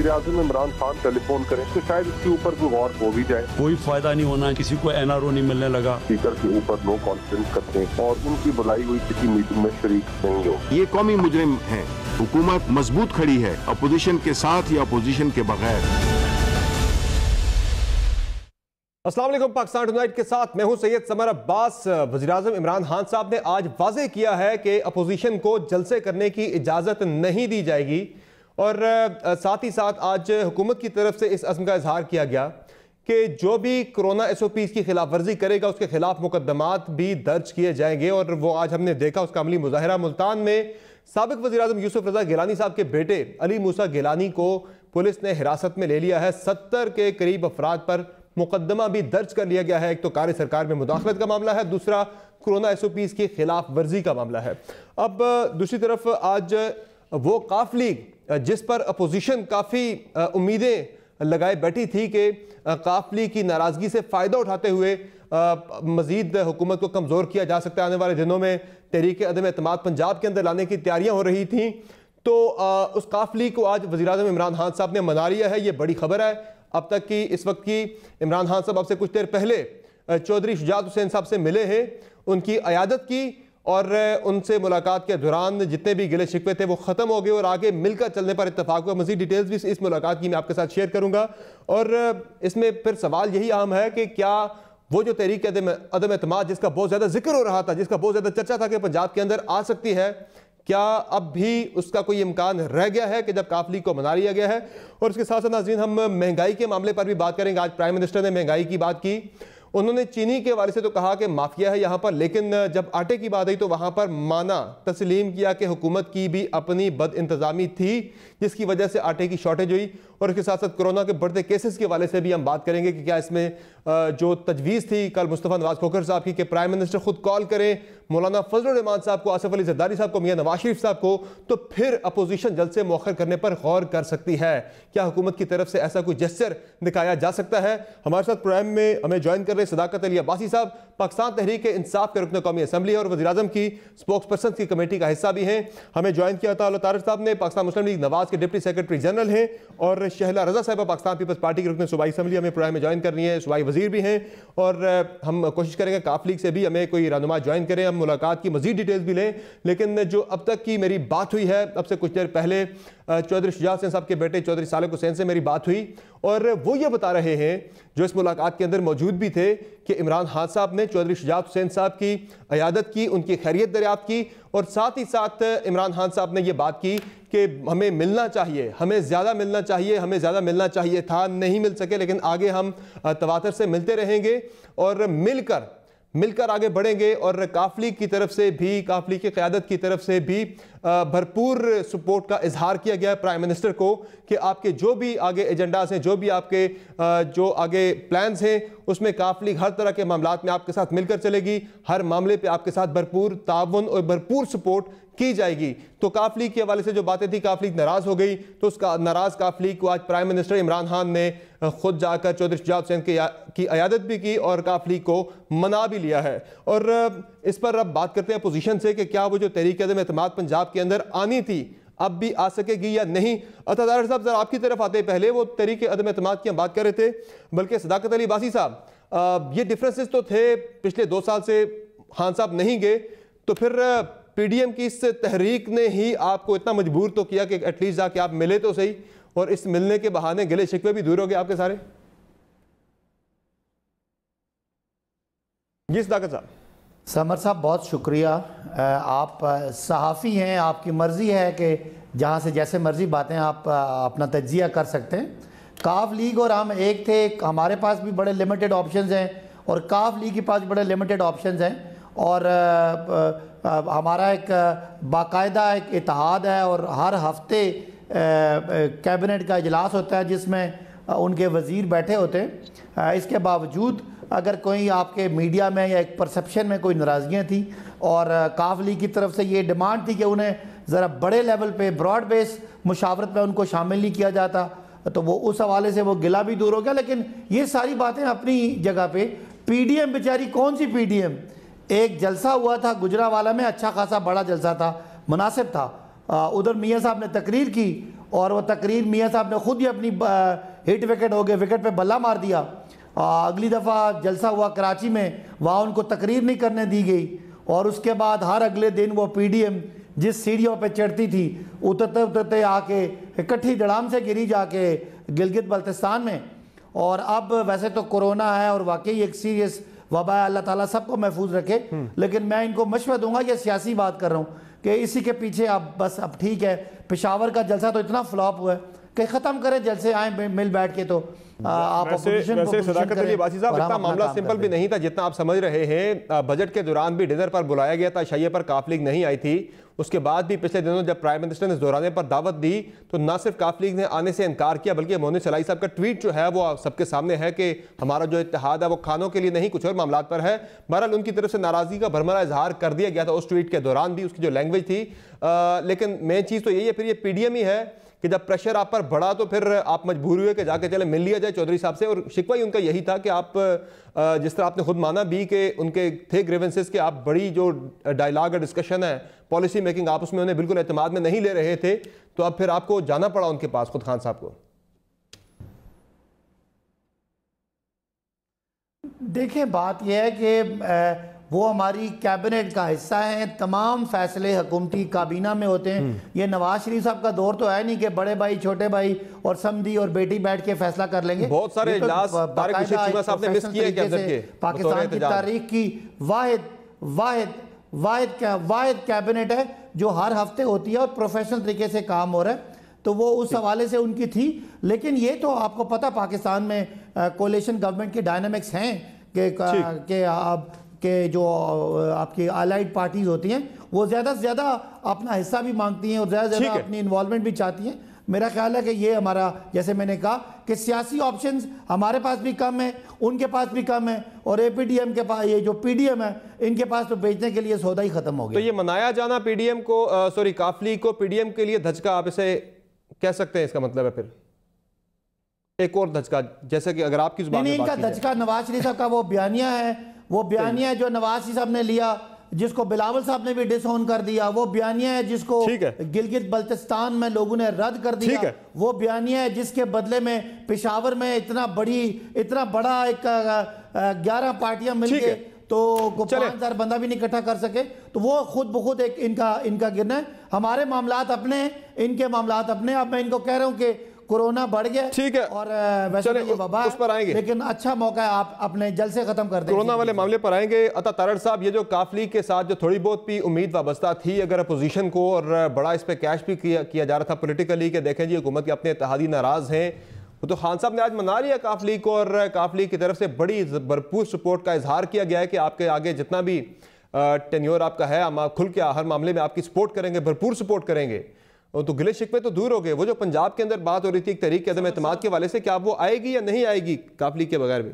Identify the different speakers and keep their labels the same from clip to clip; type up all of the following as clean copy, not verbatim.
Speaker 1: वज़ीर-ए-आज़म इमरान खान टेलीफोन करें तो शायद इसके ऊपर कोई गौर हो भी जाए।
Speaker 2: कोई फायदा नहीं होना, किसी को NRO नहीं मिलने लगा।
Speaker 1: स्पीकर के ऊपर नो कॉन्फ्रेंस करते हैं और उनकी बुलाई हुई किसी मीटिंग में शरीक नहीं हो।
Speaker 3: ये कौमी मुजरिम है। हुकूमत मजबूत खड़ी है, अपोजिशन के साथ या अपोजिशन के बगैर।
Speaker 4: अस्सलाम वालेकुम, पाकिस्तान टुनाइट के साथ मैं हूं सैयद समर अब्बास। वज़ीर-ए-आज़म इमरान खान साहब ने आज वाज़ेह किया है कि अपोजिशन को जलसे करने की इजाज़त नहीं दी जाएगी और साथ ही साथ आज हुकूमत की तरफ से इस अज़्म का इजहार किया गया कि जो भी कोरोना SOPs की खिलाफ वर्जी करेगा उसके खिलाफ मुकदमात भी दर्ज किए जाएंगे। और वो आज हमने देखा उसका अमली मुजाहिरा मुल्तान में साबिक वज़ीर-ए-आज़म यूसुफ रज़ा गिलानी साहब के बेटे अली मूसा गिलानी को पुलिस ने हिरासत में ले लिया है। 70 के करीब अफराद पर मुकदमा भी दर्ज कर लिया गया है। एक तो कार्य सरकार में मुदाखलत का मामला है, दूसरा कोरोना SOPs की खिलाफ वर्जी का मामला है। अब दूसरी तरफ आज वो काफली जिस पर अपोजिशन काफ़ी उम्मीदें लगाए बैठी थी कि काफली की नाराज़गी से फ़ायदा उठाते हुए मज़ीद हुकूमत को कमज़ोर किया जा सकता है। आने वाले दिनों में तहरीक अदम एतमाद पंजाब के अंदर लाने की तैयारियां हो रही थी, तो उस काफली को आज वज़ीर-ए-आज़म इमरान खान साहब ने मना लिया है। ये बड़ी खबर है। अब तक की इस वक्त की इमरान खान साहब आपसे कुछ देर पहले चौधरी शुजात हुसैन साहब से मिले हैं, उनकी अयादत की और उनसे मुलाकात के दौरान जितने भी गिले शिकवे थे वो ख़त्म हो गए और आगे मिलकर चलने पर इत्तेफाक हुआ। मज़ीद डिटेल्स भी इस मुलाकात की मैं आपके साथ शेयर करूँगा। और इसमें फिर सवाल यही अहम है कि क्या वो जो तहरीक अदम एतमाद जिसका बहुत ज़्यादा जिक्र हो रहा था, जिसका बहुत ज़्यादा चर्चा था कि पंजाब के अंदर आ सकती है, क्या अब भी उसका कोई इम्कान रह गया है कि जब काफली को मना लिया गया है? और उसके साथ साथ नाज़रीन हम महंगाई के मामले पर भी बात करेंगे। आज प्राइम मिनिस्टर ने महंगाई की बात की। उन्होंने चीनी के हवाले से तो कहा कि माफिया है यहाँ पर, लेकिन जब आटे की बात आई तो वहाँ पर माना तस्लीम किया कि हुकूमत की भी अपनी बद इंतज़ामी थी जिसकी वजह से आटे की शॉर्टेज हुई। और उसके साथ साथ कोरोना के बढ़ते केसेस के हवाले से भी हम बात करेंगे कि क्या इसमें जो तजवीज़ थी कल मुस्तफ़ा नवाज़ खोखर साहब की कि प्राइम मिनिस्टर खुद कॉल करें मौलाना फजलुर रहमान साहब को, आसिफ अली जरदारी साहब को, मियां नवाज शरीफ साहब को, तो फिर अपोजिशन जलसे मौखर करने पर गौर कर सकती है। क्या हुकूमत की तरफ से ऐसा कोई जेस्चर दिखाया जा सकता है? हमारे साथ प्रोग्राम में हमें ज्वाइन कर रहे सदाकत अली अब्बासी साहब, पाकिस्तान तहरीक इंसाफ के रुकन कौमी असम्बली और वज़ीर-ए-आज़म की स्पोक्स पर्सन की कमेटी का हिस्सा भी हैं। हमें ज्वाइन किया था तारिक साहब ने, पाकिस्तान मुस्लिम लीग नवाज के डिप्टी सेक्रेटरी जनरल हैं। और शहला रजा साहब पाकिस्तान पीपल्स पार्टी के रुकन सूबाई असम्बली हमें प्रोग्राम में ज्वाइन कर रही है, सूबाई वजीर भी हैं। और हम कोशिश करेंगे काफ लीग से भी हमें कोई रहनुमा ज्वाइन करें, हम मुलाकात की मजीद डिटेल्स भी लें। लेकिन जो अब तक की मेरी बात हुई है, अब से कुछ देर पहले चौधरी शुजात हुसैन साहब के बेटे चौधरी सालिक हुसैन से मेरी बात हुई और वो ये बता रहे हैं, जो इस मुलाकात के अंदर मौजूद भी थे, कि इमरान खान साहब ने चौधरी शुजात हुसैन साहब की अयादत की, उनकी खैरियत दरियाफ्त की और साथ ही साथ इमरान खान साहब ने यह बात की कि हमें मिलना चाहिए, हमें ज़्यादा मिलना चाहिए, हमें ज़्यादा मिलना चाहिए था, नहीं मिल सके, लेकिन आगे हम तवातर से मिलते रहेंगे और मिलकर आगे बढ़ेंगे। और काफली की तरफ से भी, काफली की क़यादत की तरफ से भी भरपूर सपोर्ट का इजहार किया गया है प्राइम मिनिस्टर को कि आपके जो भी आगे एजेंडाज हैं, जो भी आपके जो आगे प्लान्स हैं, उसमें काफली हर तरह के मामलात में आपके साथ मिलकर चलेगी, हर मामले पे आपके साथ भरपूर ताउन और भरपूर सपोर्ट की जाएगी। तो काफली के हवाले से जो बातें थी, काफली नाराज हो गई, तो उसका नाराज काफली को आज प्राइम मिनिस्टर इमरान खान ने खुद जाकर चौधरी शुजात हुसैन की अयादत भी की और काफली को मना भी लिया है। और इस पर अब बात करते हैं अपोजिशन से कि क्या वो जो तहरीक अदम एतमाद पंजाब के अंदर आनी थी अब भी आ सकेगी या नहीं। अतादार साहब जरा आपकी तरफ आते पहले वो तहरीक अदम एतमाद की हम बात कर रहे थे, बल्कि सदाकत अली अब्बासी साहब, ये डिफरेंसेस तो थे, पिछले 2 साल से खान साहब नहीं गए, तो फिर PDM की इस तहरीक ने ही आपको इतना मजबूर तो किया कि एटलीस्ट जाके आप मिले तो सही, और इस मिलने के बहाने गिले शिकवे भी दूर हो गए आपके सारे। जी सदाकत साहब।
Speaker 5: समर साहब बहुत शुक्रिया। आप सहाफ़ी हैं, आपकी मर्ज़ी है कि जहाँ से जैसे मर्ज़ी बातें आप अपना तज्जिया कर सकते हैं। काफ लीग और हम एक थे, हमारे पास भी बड़े लिमिटेड ऑप्शंस हैं और काफ लीग के पास बड़े लिमिटेड ऑप्शंस हैं, और हमारा एक बाकायदा एक इत्तेहाद है और हर हफ्ते कैबिनेट का इजलास होता है जिसमें उनके वज़ीर बैठे होते हैं। इसके बावजूद अगर कोई आपके मीडिया में या एक परसेप्शन में कोई नाराज़गियाँ थी और काफ लीग की तरफ से ये डिमांड थी कि उन्हें ज़रा बड़े लेवल पे ब्रॉड बेस मुशावरत में उनको शामिल नहीं किया जाता, तो वो उस हवाले से वो गिला भी दूर हो गया। लेकिन ये सारी बातें अपनी जगह पे, PDM बेचारी कौन सी PDM, एक जलसा हुआ था गुजरावाला में, अच्छा खासा बड़ा जलसा था, मुनासिब था, उधर मियाँ साहब ने तकरीर की और वो तकरीर मियाँ साहब ने खुद ही अपनी हिट विकेट हो गए, विकेट पे बल्ला मार दिया। अगली दफ़ा जलसा हुआ कराची में, वहाँ उनको तकरीर नहीं करने दी गई, और उसके बाद हर अगले दिन वो PDM जिस सीढ़ियों पे चढ़ती थी उतरते उतरते आके इकट्ठी धड़ाम से गिरी जाके गिलगित बल्तिस्तान में। और अब वैसे तो कोरोना है और वाकई एक सीरियस वबा है, अल्लाह ताला सबको महफूज रखे, लेकिन मैं इनको मशवरा दूंगा, ये सियासी बात कर रहा हूँ कि इसी के पीछे आप बस अब ठीक है, पेशावर का जलसा तो इतना फ्लॉप हुआ है कि ख़त्म करें जलसे, आए मिल बैठ के तो आप
Speaker 4: वैसे सदाकत अली अब्बासी साहब, इतना मामला सिंपल भी नहीं था जितना आप समझ रहे हैं। बजट के दौरान भी डिनर पर बुलाया गया था, शैये पर काफ लीग नहीं आई थी। उसके बाद भी पिछले दिनों जब प्राइम मिनिस्टर ने इस दौराने पर दावत दी तो ना सिर्फ काफ लीग ने आने से इनकार किया, बल्कि मोहन सलाई साहब का ट्वीट जो है वो सबके सामने है कि हमारा जो इत्तेहाद है वो खानों के लिए नहीं, कुछ और मामला पर है। बहरहाल उनकी तरफ से नाराजगी का भरमरा इजहार कर दिया गया था उस ट्वीट के दौरान भी, उसकी जो लैंग्वेज थी। लेकिन मेन चीज़ तो यही है, फिर ये PDM ही है कि जब प्रेशर आप पर बढ़ा तो फिर आप मजबूर हुए कि जाके चले मिल लिया जाए चौधरी साहब से। और शिकवा ही उनका यही था कि आप जिस तरह आपने खुद माना भी कि उनके थे ग्रीवेंसेस कि आप बड़ी जो डायलॉग और डिस्कशन है, पॉलिसी मेकिंग, आप उसमें उन्हें बिल्कुल एतमाद में नहीं ले रहे थे, तो अब फिर आपको जाना पड़ा उनके पास, खुद खान साहब को।
Speaker 5: देखिए बात यह है कि वो हमारी कैबिनेट का हिस्सा हैं, तमाम फैसले हुकूमती काबीना में होते हैं। ये नवाज शरीफ साहब का दौर तो है नहीं कि बड़े भाई, छोटे भाई और समधी और बेटी बैठ के फैसला कर लेंगे।
Speaker 4: बहुत सारे इजलास
Speaker 5: पाकिस्तान की तारीख की वाहिद कैबिनेट है जो हर हफ्ते होती है और प्रोफेशनल तरीके से काम हो रहा है, तो वो उस हवाले से उनकी थी। लेकिन ये तो आपको पता पाकिस्तान में कोalition गवर्नमेंट की डायनामिक्स हैं कि जो आपकी अलाइड पार्टीज होती हैं वो ज़्यादा से ज़्यादा अपना हिस्सा भी मांगती हैं और ज़्यादा से ज़्यादा अपनी इन्वॉल्वमेंट भी चाहती हैं। मेरा ख्याल है कि ये हमारा, जैसे मैंने कहा कि सियासी ऑप्शंस हमारे पास भी कम है, उनके पास भी कम है, और APDM के पास, ये जो PDM है, इनके पास तो बेचने के लिए सौदा ही खत्म हो गया।
Speaker 4: तो ये मनाया जाना PDM को, सॉरी काफ लीग को PDM के लिए धचका, आप इसे कह सकते हैं, इसका मतलब है फिर एक और धचका, जैसे कि अगर आपकी जुबान में
Speaker 5: इनका धचका नवाज शरीफ साहब का वो बयानिया है, वो बयानिया है जो नवाज शरीफ साहब ने लिया, जिसको बिलावल साहब ने भी डिसऑन कर दिया। वो बयानिया है जिसको गिलगित बल्तिस्तान में लोगों ने रद्द कर दिया। वो बयानिया है जिसके बदले में पेशावर में इतना बड़ा एक 11 पार्टियां मिलके तो 5,000 बंदा भी नहीं इकट्ठा कर सके। तो वो खुद ब खुद एक इनका गिरना है। हमारे मामलात अपने, इनके मामलात अपने। अब मैं इनको कह रहा हूं कि कोरोना बढ़ गया, ठीक है, और वैसे ये वबा उस पर आएंगे, लेकिन अच्छा मौका है, आप अपने जल से खत्म कर दें।
Speaker 4: कोरोना वाले मामले पर आएंगे। अता तारड़ साहब, ये जो काफ लीग के साथ जो थोड़ी बहुत भी उम्मीद वाबस्ता थी अगर अपोजिशन को, और बड़ा इस पर कैश भी किया जा रहा था पॉलिटिकली कि देखें जी हुकूमत के अपने इत्तेहादी नाराज हैं, वो तो खान साहब ने आज मना लिया काफ लीग को, और काफ लीग की तरफ से बड़ी भरपूर सपोर्ट का इजहार किया गया है कि आपके आगे जितना भी टेन्योर आपका है, हम खुल के हर मामले में आपकी सपोर्ट करेंगे, भरपूर सपोर्ट करेंगे। तो गिले शिकवे तो दूर हो गए। वो जो पंजाब के अंदर बात हो रही थी एक तहरीक के अदम एतमाद के हवाले से, क्या वो आएगी या नहीं आएगी काफ लीग के बगैर भी?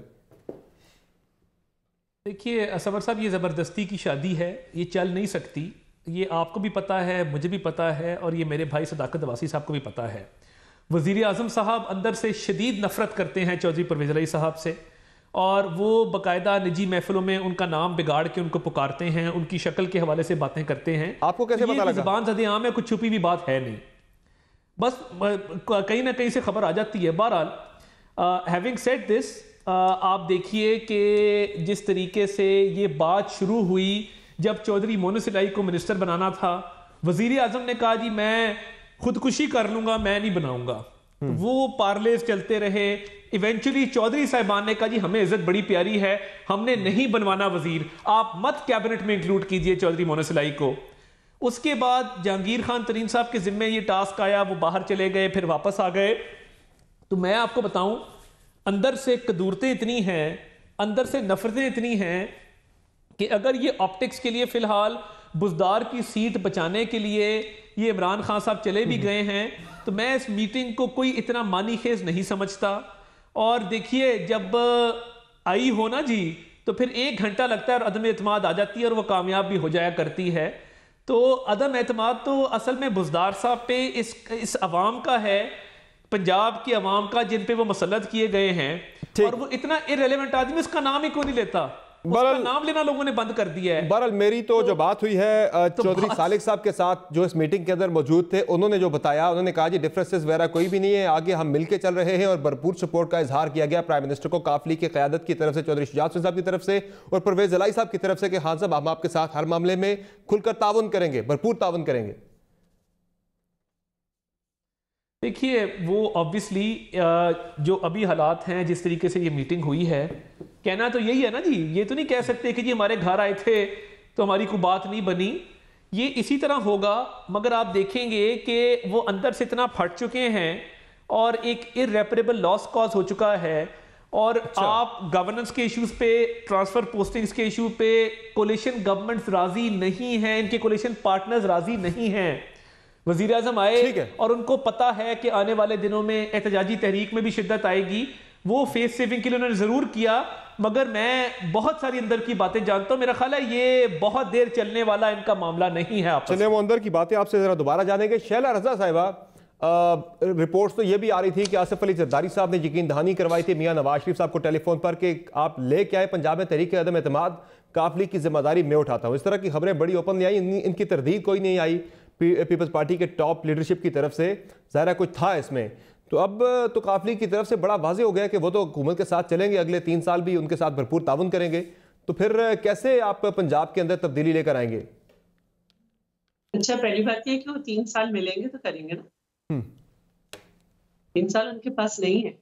Speaker 6: देखिए असवर साहब, ये ज़बरदस्ती की शादी है, ये चल नहीं सकती। ये आपको भी पता है, मुझे भी पता है, और ये मेरे भाई सदाकत अब्बासी साहब को भी पता है। वज़ीर आज़म साहब अंदर से शदीद नफरत करते हैं चौधरी परवेज़ इलाही साहब से, और वो बाकायदा निजी महफिलों में उनका नाम बिगाड़ के उनको पुकारते हैं, उनकी शक्ल के हवाले से बातें करते हैं।
Speaker 4: आपको कैसे पता लगा?
Speaker 6: ज़बान ज़दे आम है, कुछ छुपी हुई बात है नहीं, बस कहीं ना कहीं से खबर आ जाती है। बहरहाल हैविंग सेड दिस, आप देखिए कि जिस तरीके से ये बात शुरू हुई, जब चौधरी मोहन इलाही को मिनिस्टर बनाना था, वज़ीर आज़म ने कहा जी मैं खुदकुशी कर लूंगा, मैं नहीं बनाऊंगा। वो पार्लेज चलते रहे। इवेंचुअली चौधरी साहिबान ने कहा जी हमें इज्जत बड़ी प्यारी है, हमने नहीं बनवाना वजीर, आप मत कैबिनेट में इंक्लूड कीजिए चौधरी मोहन इलाही को। उसके बाद जहांगीर खान तरीन साहब के जिम्मे ये टास्क आया, वो बाहर चले गए, फिर वापस आ गए। तो मैं आपको बताऊं, अंदर से कदूरतें इतनी हैं, अंदर से नफरतें इतनी हैं कि अगर ये ऑप्टिक्स के लिए फिलहाल बुजदार की सीट बचाने के लिए ये इमरान खान साहब चले भी गए हैं, तो मैं इस मीटिंग को कोई इतना मानी खेज नहीं समझता। और देखिए जब आई हो ना जी, तो फिर 1 घंटा लगता है और अदम एतमाद आ जाती है और वो कामयाब भी हो जाया करती है। तो अदम एतमाद तो असल में बुजदार साहब पे इस अवाम का है, पंजाब की अवाम का, जिन पे वो मसलत किए गए हैं, और वो इतना इररेलेवेंट आदमी, उसका नाम ही क्यों नहीं लेता। उसका नाम लेना लोगों ने बंद कर दिया है।
Speaker 4: बहरहाल मेरी तो जो बात हुई है चौधरी सालिक साहब के साथ जो इस मीटिंग के अंदर मौजूद थे, उन्होंने जो बताया, उन्होंने कहा जी डिफरेंसेस वगैरह कोई भी नहीं है, आगे हम मिलकर चल रहे हैं और भरपूर सपोर्ट का इजहार किया गया प्राइम मिनिस्टर को काफ लीग की क़यादत की तरफ से, चौधरी शुजात हुसैन साहब की तरफ से और परवेज इलाही साहब की तरफ से कि हाँ साहब हम आपके साथ हर मामले में खुलकर ताउन करेंगे, भरपूर ताउन करेंगे।
Speaker 6: देखिए वो ऑब्वियसली जो अभी हालात हैं, जिस तरीके से ये मीटिंग हुई है, कहना तो यही है ना जी, ये तो नहीं कह सकते कि जी हमारे घर आए थे तो हमारी कोई बात नहीं बनी। ये इसी तरह होगा, मगर आप देखेंगे कि वो अंदर से इतना फट चुके हैं और एक इररेपरेबल लॉस कॉज हो चुका है। और आप गवर्नेंस के इश्यूज पे, ट्रांसफर पोस्टिंग्स के इशू पे कोलिशन गवर्नमेंट्स राजी नहीं हैं, इनके कोलिशन पार्टनर्स राजी नहीं हैं। वजीर आजम आए और उनको पता है कि आने वाले दिनों में एहतजाजी तहरीक में भी शिद्दत आएगी, वो फेस सेविंग के लिए उन्होंने जरूर किया, मगर मैं बहुत सारी अंदर की बातें जानता हूं, मेरा ख्याल है ये बहुत देर चलने वाला इनका मामला नहीं है।
Speaker 4: चलिए वो अंदर की बातें आपसे जरा दोबारा जानेंगे। शैला रजा साहिबा, रिपोर्ट्स तो ये भी आ रही थी कि आसिफ अली जरदारी साहब ने यकीन दहानी करवाई थी मियां नवाज शरीफ साहब को टेलीफोन पर कि आप लेके आए पंजाब में तहरीक अदम एतमाद, काफ लीग की जिम्मेदारी मैं उठाता हूं। इस तरह की खबरें बड़ी ओपन नहीं आई, इनकी तरदीद कोई नहीं आई पीपल्स पार्टी के टॉप लीडरशिप की तरफ से, ज़ाहिर कुछ था इसमें। तो अब तो काफ लीग की तरफ से बड़ा वाज़ेह हो गया कि वो तो हुकूमत के साथ चलेंगे, अगले 3 साल भी उनके साथ भरपूर ताउन करेंगे। तो फिर कैसे आप पंजाब के अंदर तब्दीली लेकर आएंगे?
Speaker 7: अच्छा, पहली बात यह कि वो 3 साल मिलेंगे तो करेंगे ना। 3 साल उनके पास नहीं है।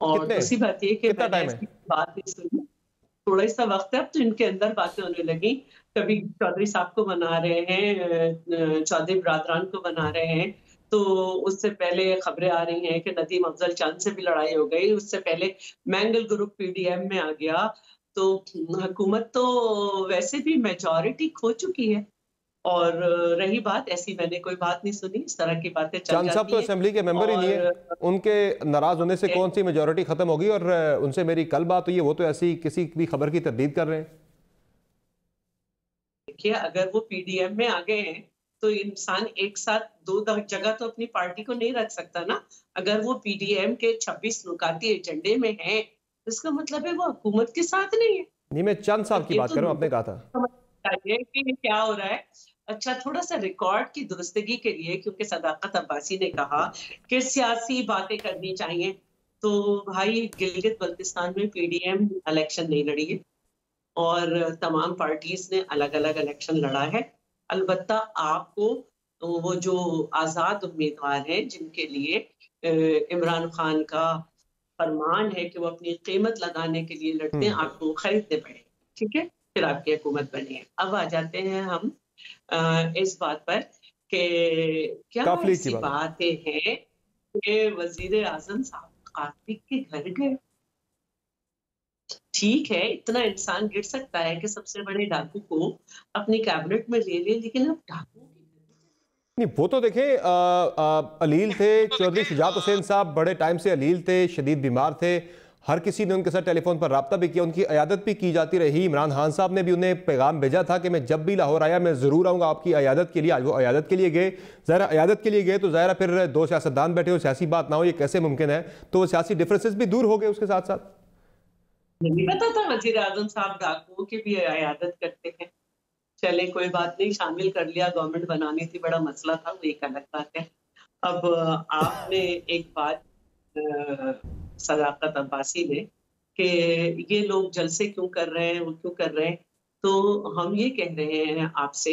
Speaker 7: और दूसरी बात यह कि बात नहीं सुनी, थोड़ा सा वक्त है, अब तो इनके अंदर बातें होने लगी। कभी चौधरी साहब को बना रहे हैं, चौधरी बरादरान को बना रहे हैं, तो उससे पहले खबरें आ रही हैं कि नदीम अफजल चंद से भी लड़ाई हो गई, उससे पहले मैंगल ग्रुप पीडीएम में आ गया। तो हुकूमत तो वैसे भी मेजॉरिटी खो चुकी है। और रही बात ऐसी, मैंने कोई बात नहीं सुनी, इस तरह की बातें चल जाती हैं।
Speaker 4: साहब तो असेंबली के मेंबर ही नहीं है, उनके नाराज होने से कौन सी मेजॉरिटी खत्म होगी? और उनसे मेरी कल बात हुई है, वो तो ऐसी किसी भी खबर की तरदीद कर रहे हैं।
Speaker 7: देखिए, अगर वो पीडीएम में आ गए हैं तो इंसान एक साथ 2 जगह तो अपनी पार्टी को नहीं रख सकता ना। अगर वो पीडीएम के 26 नुकाती एजेंडे में है, इसका मतलब है वो हुकूमत के साथ नहीं है।
Speaker 4: नहीं, मैं चंद साहब की बात कर रहा हूं, आपने कहा था
Speaker 7: कि क्या हो रहा है। अच्छा, थोड़ा सा रिकॉर्ड की दुरुस्तगी के लिए, क्योंकि सदाकत अब्बासी ने कहा कि सियासी बातें करनी चाहिए, तो भाई गिलगित बल्तिस्तान में पीडीएम इलेक्शन नहीं लड़ी है और तमाम पार्टीज ने अलग अलग इलेक्शन लड़ा है। अलबत्ता आपको वो जो आज़ाद उम्मीदवार हैं जिनके लिए इमरान खान का फरमान है कि वो अपनी कीमत लगाने के लिए लड़ते हैं, आपको खरीदने पड़े, ठीक है, फिर आपकी हुकूमत बनी है। अब आ जाते हैं हम इस बात पर कि क्या ऐसी बातें हैं कि वजीर आजम साहब काफी के घर गए। ठीक है, इतना इंसान गिर सकता है कि सबसे बड़े डाकू को अपनी कैबिनेट में ले ले, लेकिन अब डाकू
Speaker 4: नहीं, वो तो देखें अलील थे, चौधरी शुजात हुसैन साहब बड़े टाइम से अलील थे, शदीद बीमार थे, हर किसी ने उनके साथ टेलीफोन पर रब्ता भी किया, उनकी अयादत भी की जाती रही। इमरान खान साहब ने भी उन्हें पैगाम भेजा था कि मैं जब भी लाहौर आया मैं ज़रूर आऊँगा आपकी अयादत के लिए। आज वो अयादत के लिए गए, ज़ाहिर अयादत के लिए गए तो ज़ाहिर फिर 2 सियासतदान बैठे हो, सियासी बात ना हो, ये कैसे मुमकिन है? तो वो सियासी डिफरेंसेस भी दूर हो गए उसके साथ साथ।
Speaker 7: नहीं पता था वज़ीर आज़म साहब डाकुओं की भी अयादत करते हैं। चले कोई बात नहीं, शामिल कर लिया, गवर्नमेंट बनानी थी, बड़ा मसला था, वो एक अलग बात है। अब आपने एक बात सदाकत अब्बासी ने कि ये लोग जलसे क्यों कर रहे हैं, वो क्यों कर रहे हैं, तो हम ये कह रहे हैं आपसे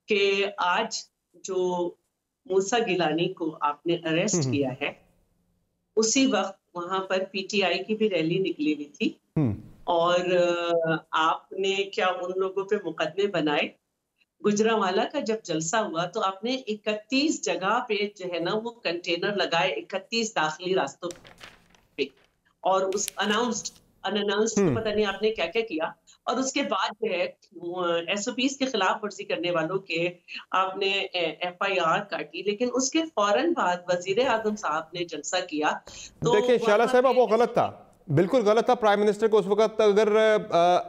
Speaker 7: कि आज जो मूसा गिलानी को आपने अरेस्ट किया है, उसी वक्त वहां पर पीटीआई की भी रैली निकली हुई थी और आपने क्या उन लोगों पे मुकदमे बनाए। गुजरांवाला का जब जलसा हुआ तो आपने 31 जगह पे जो है ना वो कंटेनर लगाए, 31 दाखिली रास्तों पे, और उस अनअनाउंस्ड तो पता नहीं आपने क्या क्या किया। और उसके बाद जो है एसओपीज के खिलाफ वर्जी करने वालों के आपने एफआईआर काटी, लेकिन उसके फौरन बाद वजीर आजम साहब ने जलसा किया। तो
Speaker 4: देखिए शाला साहब, वो गलत था, बिल्कुल गलत था। प्राइम मिनिस्टर को उस वक्त अगर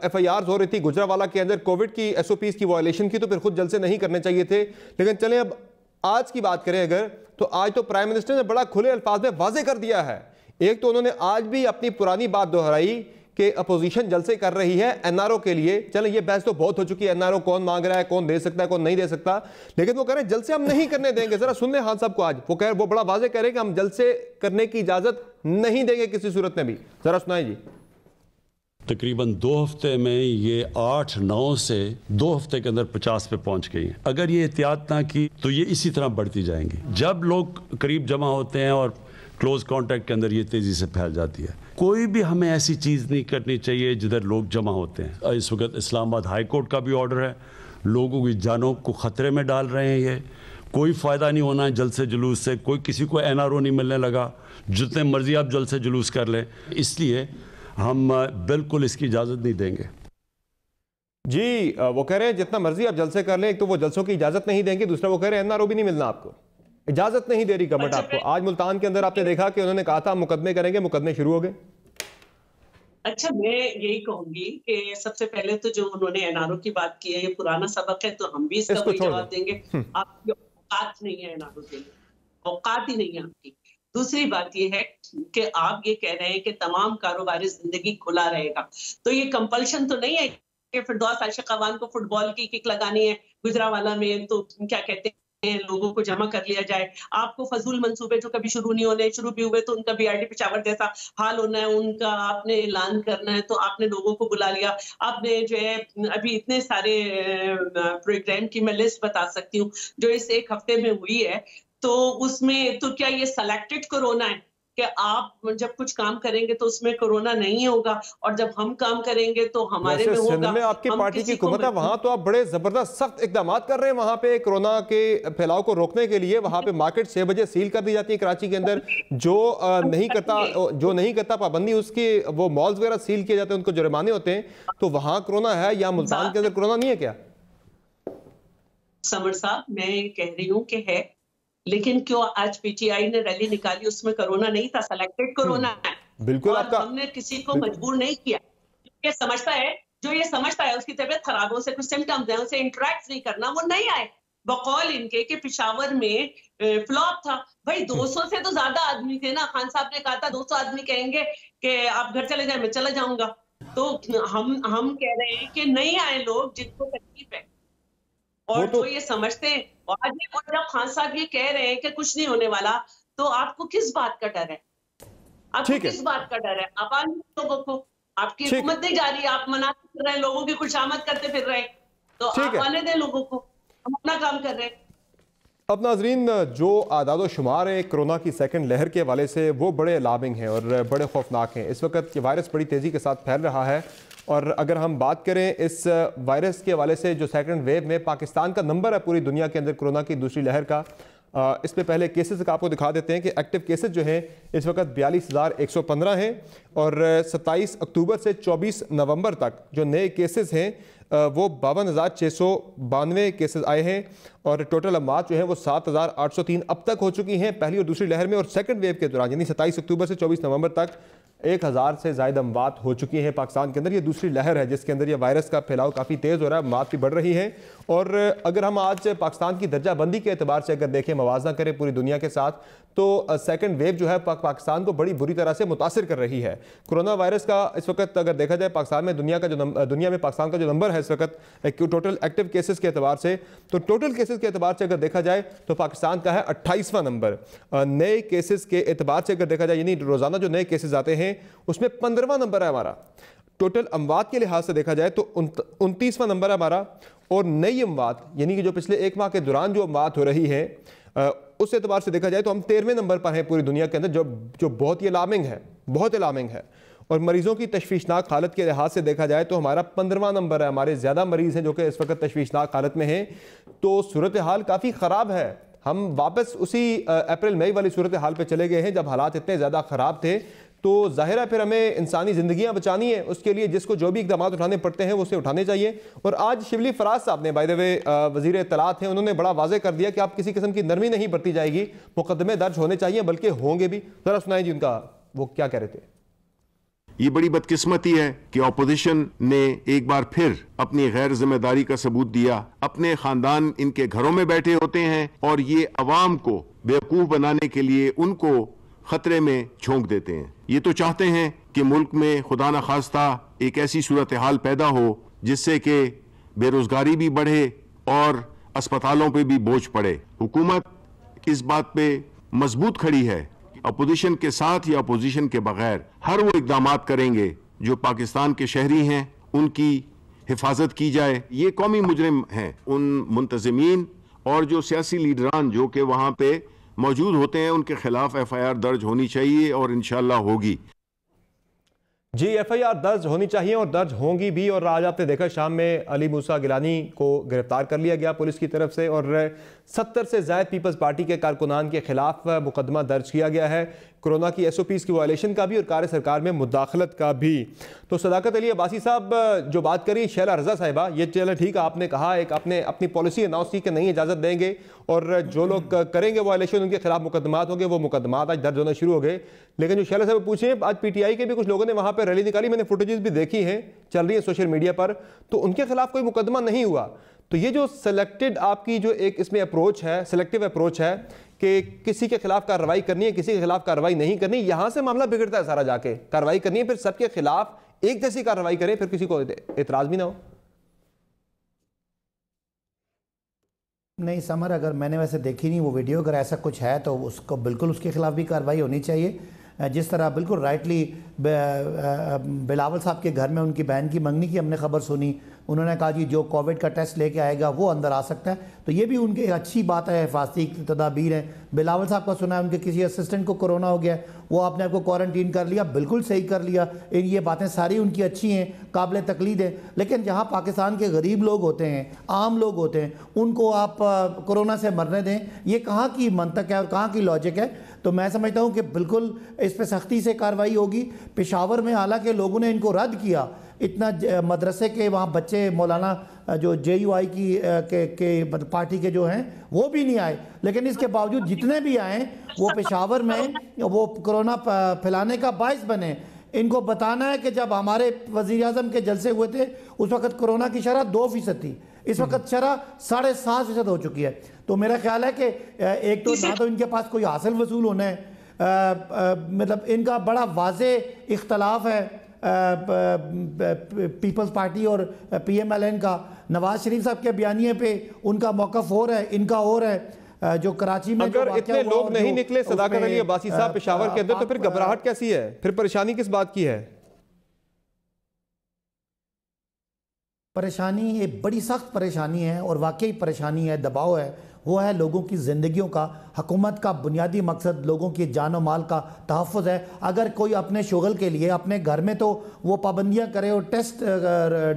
Speaker 4: एफआईआर हो रही थी गुजरांवाला के अंदर कोविड की एसओपीज की वायलेशन की, तो फिर खुद जलसे नहीं करने चाहिए थे। लेकिन चलें अब आज की बात करें अगर, तो आज तो प्राइम मिनिस्टर ने बड़ा खुले अल्फाज में वाजे कर दिया है। एक तो उन्होंने आज भी अपनी पुरानी बात दोहराई कि अपोजिशन जलसे कर रही है एनआरओ के लिए। चलें ये बहस तो बहुत हो चुकी है, एनआरओ कौन मांग रहा है, कौन दे सकता है, कौन नहीं दे सकता, लेकिन वो कह रहे हैं जलसे हम नहीं करने देंगे। जरा सुन लें खान साहब को। आज वो बड़ा वाजे कह रहे हैं कि हम जलसे करने की इजाजत नहीं देंगे किसी सूरत में भी। जरा सुनाएं जी।
Speaker 2: तकरीबन 2 हफ्ते में ये 8-9 से 2 हफ्ते के अंदर 50 पे पहुंच गई है। अगर ये एहतियात ना की तो ये इसी तरह बढ़ती जाएंगी। जब लोग करीब जमा होते हैं और क्लोज कांटेक्ट के अंदर ये तेजी से फैल जाती है। कोई भी हमें ऐसी चीज़ नहीं करनी चाहिए जिधर लोग जमा होते हैं। इस वक्त इस्लामाबाद हाई कोर्ट का भी ऑर्डर है, लोगों की जानों को ख़तरे में डाल रहे हैं। ये कोई फ़ायदा नहीं होना है जलसे जुलूस से। कोई किसी को एनआरओ नहीं मिलने लगा, जितने मर्जी आप जलसे जुलूस कर लें। इसलिए हम बिल्कुल इसकी इजाज़त नहीं देंगे।
Speaker 4: जी वो कह रहे हैं जितना मर्जी आप जलसे कर लें। एक तो वो जलसों की इजाज़त नहीं देंगे, दूसरा वो कह रहे हैं एनआरओ भी नहीं मिलना, आपको इजाजत नहीं दे रही गवर्नमेंट आपको। आज मुल्तान के अंदर आपने देखा कि उन्होंने कहा था मुकदमे करेंगे, मुकदमे शुरू हो गए।
Speaker 7: अच्छा, मैं यही कहूंगी कि सबसे पहले तो जो उन्होंने एनआरओ की बात की है ये पुराना सबक है, तो हम भी इसका कोई जवाब देंगे। आपकी औकात नहीं है एनआरओ के लिए, औकात ही नहीं है आपकी। दूसरी बात ये है कि आप ये कह रहे हैं कि तमाम कारोबारी जिंदगी खुला रहेगा, तो ये कंपल्शन तो नहीं है कि फिरदौस आयशा कवान को फुटबॉल की किक लगानी है गुजरावाला में, तो क्या कहते हैं लोगों को जमा कर लिया जाए। आपको फजूल मंसूबे जो कभी शुरू नहीं होने, शुरू भी हुए तो उनका बीआरडी पेशावर जैसा हाल होना है, उनका आपने ऐलान करना है, तो आपने लोगों को बुला लिया। आपने जो है अभी इतने सारे प्रोग्राम की मैं लिस्ट बता सकती हूँ जो इस 1 हफ्ते में हुई है, तो उसमें तो क्या ये सिलेक्टेड कोरोना है कि आप जब कुछ काम करेंगे तो उसमें कोरोना नहीं होगा और जब हम काम करेंगे तो हमारे में होगा।
Speaker 4: में आपकी पार्टी की हुकूमत है, वहां तो आप बड़े जबरदस्त सख्त इकदाम कर रहे हैं वहां पे कोरोना के फैलाव को रोकने के लिए। वहां पे मार्केट 6 बजे सील कर दी जाती है कराची के अंदर। जो नहीं करता पाबंदी, उसके वो मॉल्स वगैरह सील किए जाते हैं, उनको जुर्माने होते हैं। तो वहां कोरोना है या मुल्तान के अंदर कोरोना नहीं है क्या?
Speaker 7: समर साहब, मैं कह रही हूँ कि है, लेकिन क्यों आज पीटीआई ने रैली निकाली उसमें कोरोना नहीं था, सिलेक्टेड कोरोना है।
Speaker 4: बिल्कुल,
Speaker 7: और हमने किसी को मजबूर नहीं किया। ये समझता है, जो ये समझता है उसकी तबीयत खराब हो, उसे कुछ सिम्टम्स है, उसे इंटरेक्ट नहीं करना, वो नहीं आए। बकौल इनके कि पेशावर में फ्लॉप था। भाई 200 से तो ज्यादा आदमी थे ना। खान साहब ने कहा था 200 आदमी कहेंगे कि आप घर चले जाए, मैं चला जाऊंगा। तो हम कह रहे हैं कि नहीं आए लोग जिनको तकलीफ है और जो ये समझते हैं। और जब खान साहब ये कह रहे हैं कि कुछ नहीं होने वाला, तो आपको किस बात का डर है? आपको किस बात का डर है? आप आने लोगों को, आपकी हुकूमत नहीं जा रही, आप मनाते फिर रहे, लोगों की खुशामद करते फिर रहे, तो आप आने दें लोगों को, हम अपना काम कर रहे हैं।
Speaker 4: अब नाजरीन, जो आदाद शुमार है कोरोना की सेकंड लहर के हवाले से वो बड़े अलार्मिंग हैं और बड़े खौफनाक हैं। इस वक्त ये वायरस बड़ी तेज़ी के साथ फैल रहा है और अगर हम बात करें इस वायरस के हवाले से, जो सेकंड वेव में पाकिस्तान का नंबर है पूरी दुनिया के अंदर कोरोना की दूसरी लहर का, इस पे पहले केसेस का आपको दिखा देते हैं कि एक्टिव केसेस जो हैं इस वक्त 42,115 हैं और 27 अक्टूबर से 24 नवंबर तक जो नए केसेस हैं वो 52,692 केसेस आए हैं और टोटल अमात जो है वो 7,803 अब तक हो चुकी हैं पहली और दूसरी लहर में। और सेकंड वेव के दौरान यानी 27 अक्टूबर से 24 नवंबर तक 1,000 से ज़्यादा अमवात हो चुकी हैं पाकिस्तान के अंदर। ये दूसरी लहर है जिसके अंदर ये वायरस का फैलाव काफ़ी तेज़ हो रहा है, अमवात भी बढ़ रही है। और अगर हम आज पाकिस्तान की दर्जाबंदी के एतबार से अगर देखें, मवाजना करें पूरी दुनिया के साथ, तो सेकंड वेव जो है पाकिस्तान को बड़ी बुरी तरह से मुतासिर कर रही है। कोरोना वायरस का इस वक्त अगर देखा जाए पाकिस्तान में दुनिया में पाकिस्तान का जो नंबर है इस वक्त टोटल एक्टिव केसेस के एतबार से, तो टोटल केसेस के एतबार से अगर देखा जाए तो पाकिस्तान का है 28वां नंबर। नए केसेस के एतबार से अगर देखा जाए यानी रोज़ाना जो नए केसेस आते हैं उसमें 15वां नंबर है हमारा। टोटल अमवात के लिहाज से देखा जाए तो 29वां नंबर है हमारा। और नई अमवात यानी कि जो पिछले एक माह के दौरान जो अमवात हो रही है उस एतबार से देखा जाए तो हम 13वें नंबर पर हैं पूरी दुनिया के अंदर, जो बहुत ही अलार्मिंग है, बहुत अलार्मिंग है। और मरीजों की तशवीशनाक हालत के लिहाज से देखा जाए तो हमारा 15वां नंबर है। हमारे ज़्यादा मरीज़ हैं जो कि इस वक्त तशवीशनाक हालत में हैं। तो सूरत हाल काफ़ी ख़राब है। हम वापस उसी अप्रैल मई वाली सूरत हाल पे चले गए हैं जब हालात इतने ज़्यादा ख़राब थे। तो जाहिर है फिर हमें इंसानी ज़िंदगियां बचानी है, उसके लिए जिसको जो भी इकदाम उठाने पड़ते हैं वो उसे उठाने चाहिए। और आज शिबली फराज साहब ने, बाय द वे वज़ीर इत्तलात हैं, उन्होंने बड़ा वाज़े कर दिया कि आप किसी किस्म की नरमी नहीं बरती जाएगी, मुकदमे दर्ज होने चाहिए, बल्कि होंगे भी। ज़रा सुनाइए जी उनका वो क्या कह रहे थे।
Speaker 3: ये बड़ी बदकिस्मती है कि अपोजिशन ने एक बार फिर अपनी गैर जिम्मेदारी का सबूत दिया। अपने खानदान इनके घरों में बैठे होते हैं और ये अवाम को बेवकूफ़ बनाने के लिए उनको खतरे में झोंक देते हैं। ये तो चाहते हैं कि मुल्क में खुदा न खास्ता एक ऐसी सूरत हाल पैदा हो जिससे कि बेरोजगारी भी बढ़े और अस्पतालों पे भी बोझ पड़े। हुकूमत इस बात पे मजबूत खड़ी है, अपोजिशन के साथ या अपोजिशन के बगैर हर वो इकदामात करेंगे जो पाकिस्तान के शहरी हैं उनकी हिफाजत की जाए। ये कौमी मुजरिम हैं, उन मुंतज़मीन और जो सियासी लीडरान जो कि वहाँ पे मौजूद होते हैं उनके खिलाफ FIR दर्ज होनी चाहिए और इंशाअल्लाह होगी।
Speaker 4: जी, FIR दर्ज होनी चाहिए और दर्ज होंगी भी। और आज आपने देखा शाम में अली मूसा गिलानी को गिरफ्तार कर लिया गया पुलिस की तरफ से और 70 से ज़ायद पीपल्स पार्टी के कारकुनान के खिलाफ मुकदमा दर्ज किया गया है, कोरोना की SOPs की वायलेशन का भी और कार्य सरकार में मुदाखलत का भी। तो सदाकत अली अब्बासी साहब जो बात करी शैला रज़ा साहिबा, ये चलो ठीक है, आपने कहा एक आपने अपनी पॉलिसी अनाउंस की कि नहीं इजाज़त देंगे और जो लोग करेंगे वायलेशन उनके खिलाफ मुकदमात होंगे, वो मुकदमात आज दर्ज होना शुरू हो गए। लेकिन जो शैला साहब पूछे, आज PTI के भी कुछ लोगों ने वहाँ पर रैली निकाली, मैंने फुटेजेस भी देखी हैं, चल रही है सोशल मीडिया पर, तो उनके खिलाफ कोई मुकदमा नहीं हुआ। तो ये जो सेलेक्टेड आपकी जो एक इसमें अप्रोच है, सेलेक्टिव अप्रोच है कि किसी के खिलाफ कार्रवाई करनी है, किसी के खिलाफ कार्रवाई नहीं करनी, यहां से मामला बिगड़ता है सारा। जाके कार्रवाई करनी है, फिर सबके खिलाफ एक जैसी कार्रवाई करें, फिर किसी को एतराज भी ना हो।
Speaker 5: नहीं समर, अगर मैंने वैसे देखी नहीं वो वीडियो, अगर ऐसा कुछ है तो उसको बिल्कुल उसके खिलाफ भी कार्रवाई होनी चाहिए। जिस तरह बिल्कुल राइटली बिलावल साहब के घर में उनकी बहन की मंगनी की हमने खबर सुनी, उन्होंने कहा जी जो कोविड का टेस्ट लेके आएगा वो अंदर आ सकता है, तो ये भी उनकी अच्छी बात है, हिफाजती तदाबीर है। बिलावल साहब का सुना है उनके किसी असिस्टेंट को कोरोना हो गया, वो अपने आप को क्वारंटीन कर लिया, बिल्कुल सही कर लिया। ये बातें सारी उनकी अच्छी हैं, काबिल तकलीद है। लेकिन जहाँ पाकिस्तान के गरीब लोग होते हैं, आम लोग होते हैं, उनको आप कोरोना से मरने दें, ये कहाँ की मंतक है और कहाँ की लॉजिक है? तो मैं समझता हूँ कि बिल्कुल इस पर सख्ती से कार्रवाई होगी। पेशावर में हालांकि लोगों ने इनको रद्द किया, इतना मदरसे के वहाँ बच्चे मौलाना जो JUI के पार्टी के जो हैं वो भी नहीं आए, लेकिन इसके बावजूद जितने भी आए वो पेशावर में वो कोरोना फैलाने का बायस बने। इनको बताना है कि जब हमारे वज़ीर-ए-आज़म के जलसे हुए थे उस वक़्त कोरोना की शरह 2% थी, इस वक्त शरह 7.5% हो चुकी है। तो मेरा ख्याल है कि एक तो ना तो इनके पास कोई हासिल वसूल होना है, मतलब इनका बड़ा वाज़े इख्तलाफ है पीपल्स पार्टी और PMLN का। नवाज शरीफ साहब के बयानिए पे उनका मौक़िफ़ और है, इनका और है। जो कराची में
Speaker 4: अगर इतने लोग नहीं निकले सदाकत अली अब्बासी साहब पेशावर के अंदर, तो फिर घबराहट कैसी है, फिर परेशानी किस बात की है?
Speaker 5: परेशानी ये बड़ी सख्त परेशानी है और वाकई परेशानी है, दबाव है, वो है लोगों की ज़िंदगियों का। हुकूमत का बुनियादी मकसद लोगों की जान और माल का तहफ़्फ़ुज़ है। अगर कोई अपने शुगल के लिए अपने घर में तो वो पाबंदियाँ करे और टेस्ट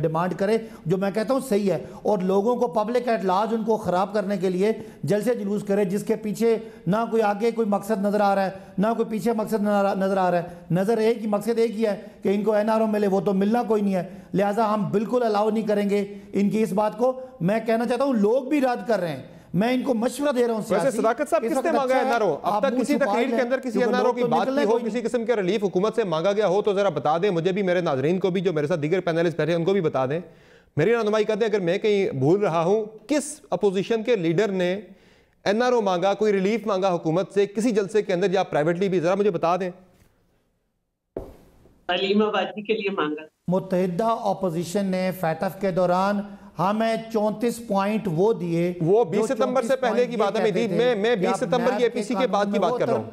Speaker 5: डिमांड करे, जो मैं कहता हूँ सही है, और लोगों को पब्लिक एट लार्ज उनको ख़राब करने के लिए जलसे जुलूस करे जिसके पीछे ना कोई आगे कोई मकसद नज़र आ रहा है ना कोई पीछे मकसद नज़र आ रहा है। नज़र एक ही मकसद एक ही है कि इनको NRO मिले, वो तो मिलना कोई नहीं है। लिहाजा हम बिल्कुल अलाउ नहीं करेंगे इनकी इस बात को। मैं कहना चाहता हूँ लोग भी रद्द कर रहे हैं, मैं इनको मशवरा दे रहा हूं।
Speaker 4: वैसे सदाकत साहब किसने मांगा है NRO? अब तक किसी तकरीर के अंदर किसी NRO की बात नहीं हो, किसी किस्म के रिलीफ हुकूमत से मांगा गया हो तो जरा बता दें मुझे भी, मेरे नाजरीन को भी, जो मेरे साथ दीगर पैनलिस्ट बैठे हैं उनको भी बता दें, मेरी रहनुमाई कर दें अगर मैं कहीं भूल रहा हूं। किस अपोजिशन के लीडर ने NRO मांगा, कोई रिलीफ मांगा हुकूमत से किसी जलसे के अंदर या प्राइवेटली भी, जरा मुझे बता दें।
Speaker 7: अलीम आबादी के लिए मांगा।
Speaker 5: मुत्तहिदा अपोजिशन ने फैटफ के दौरान हमें 34 पॉइंट वो दिए,
Speaker 4: वो 20 सितंबर से पहले की बात है। मैं 20 सितंबर की APC के बाद की बात कर रहा हूँ।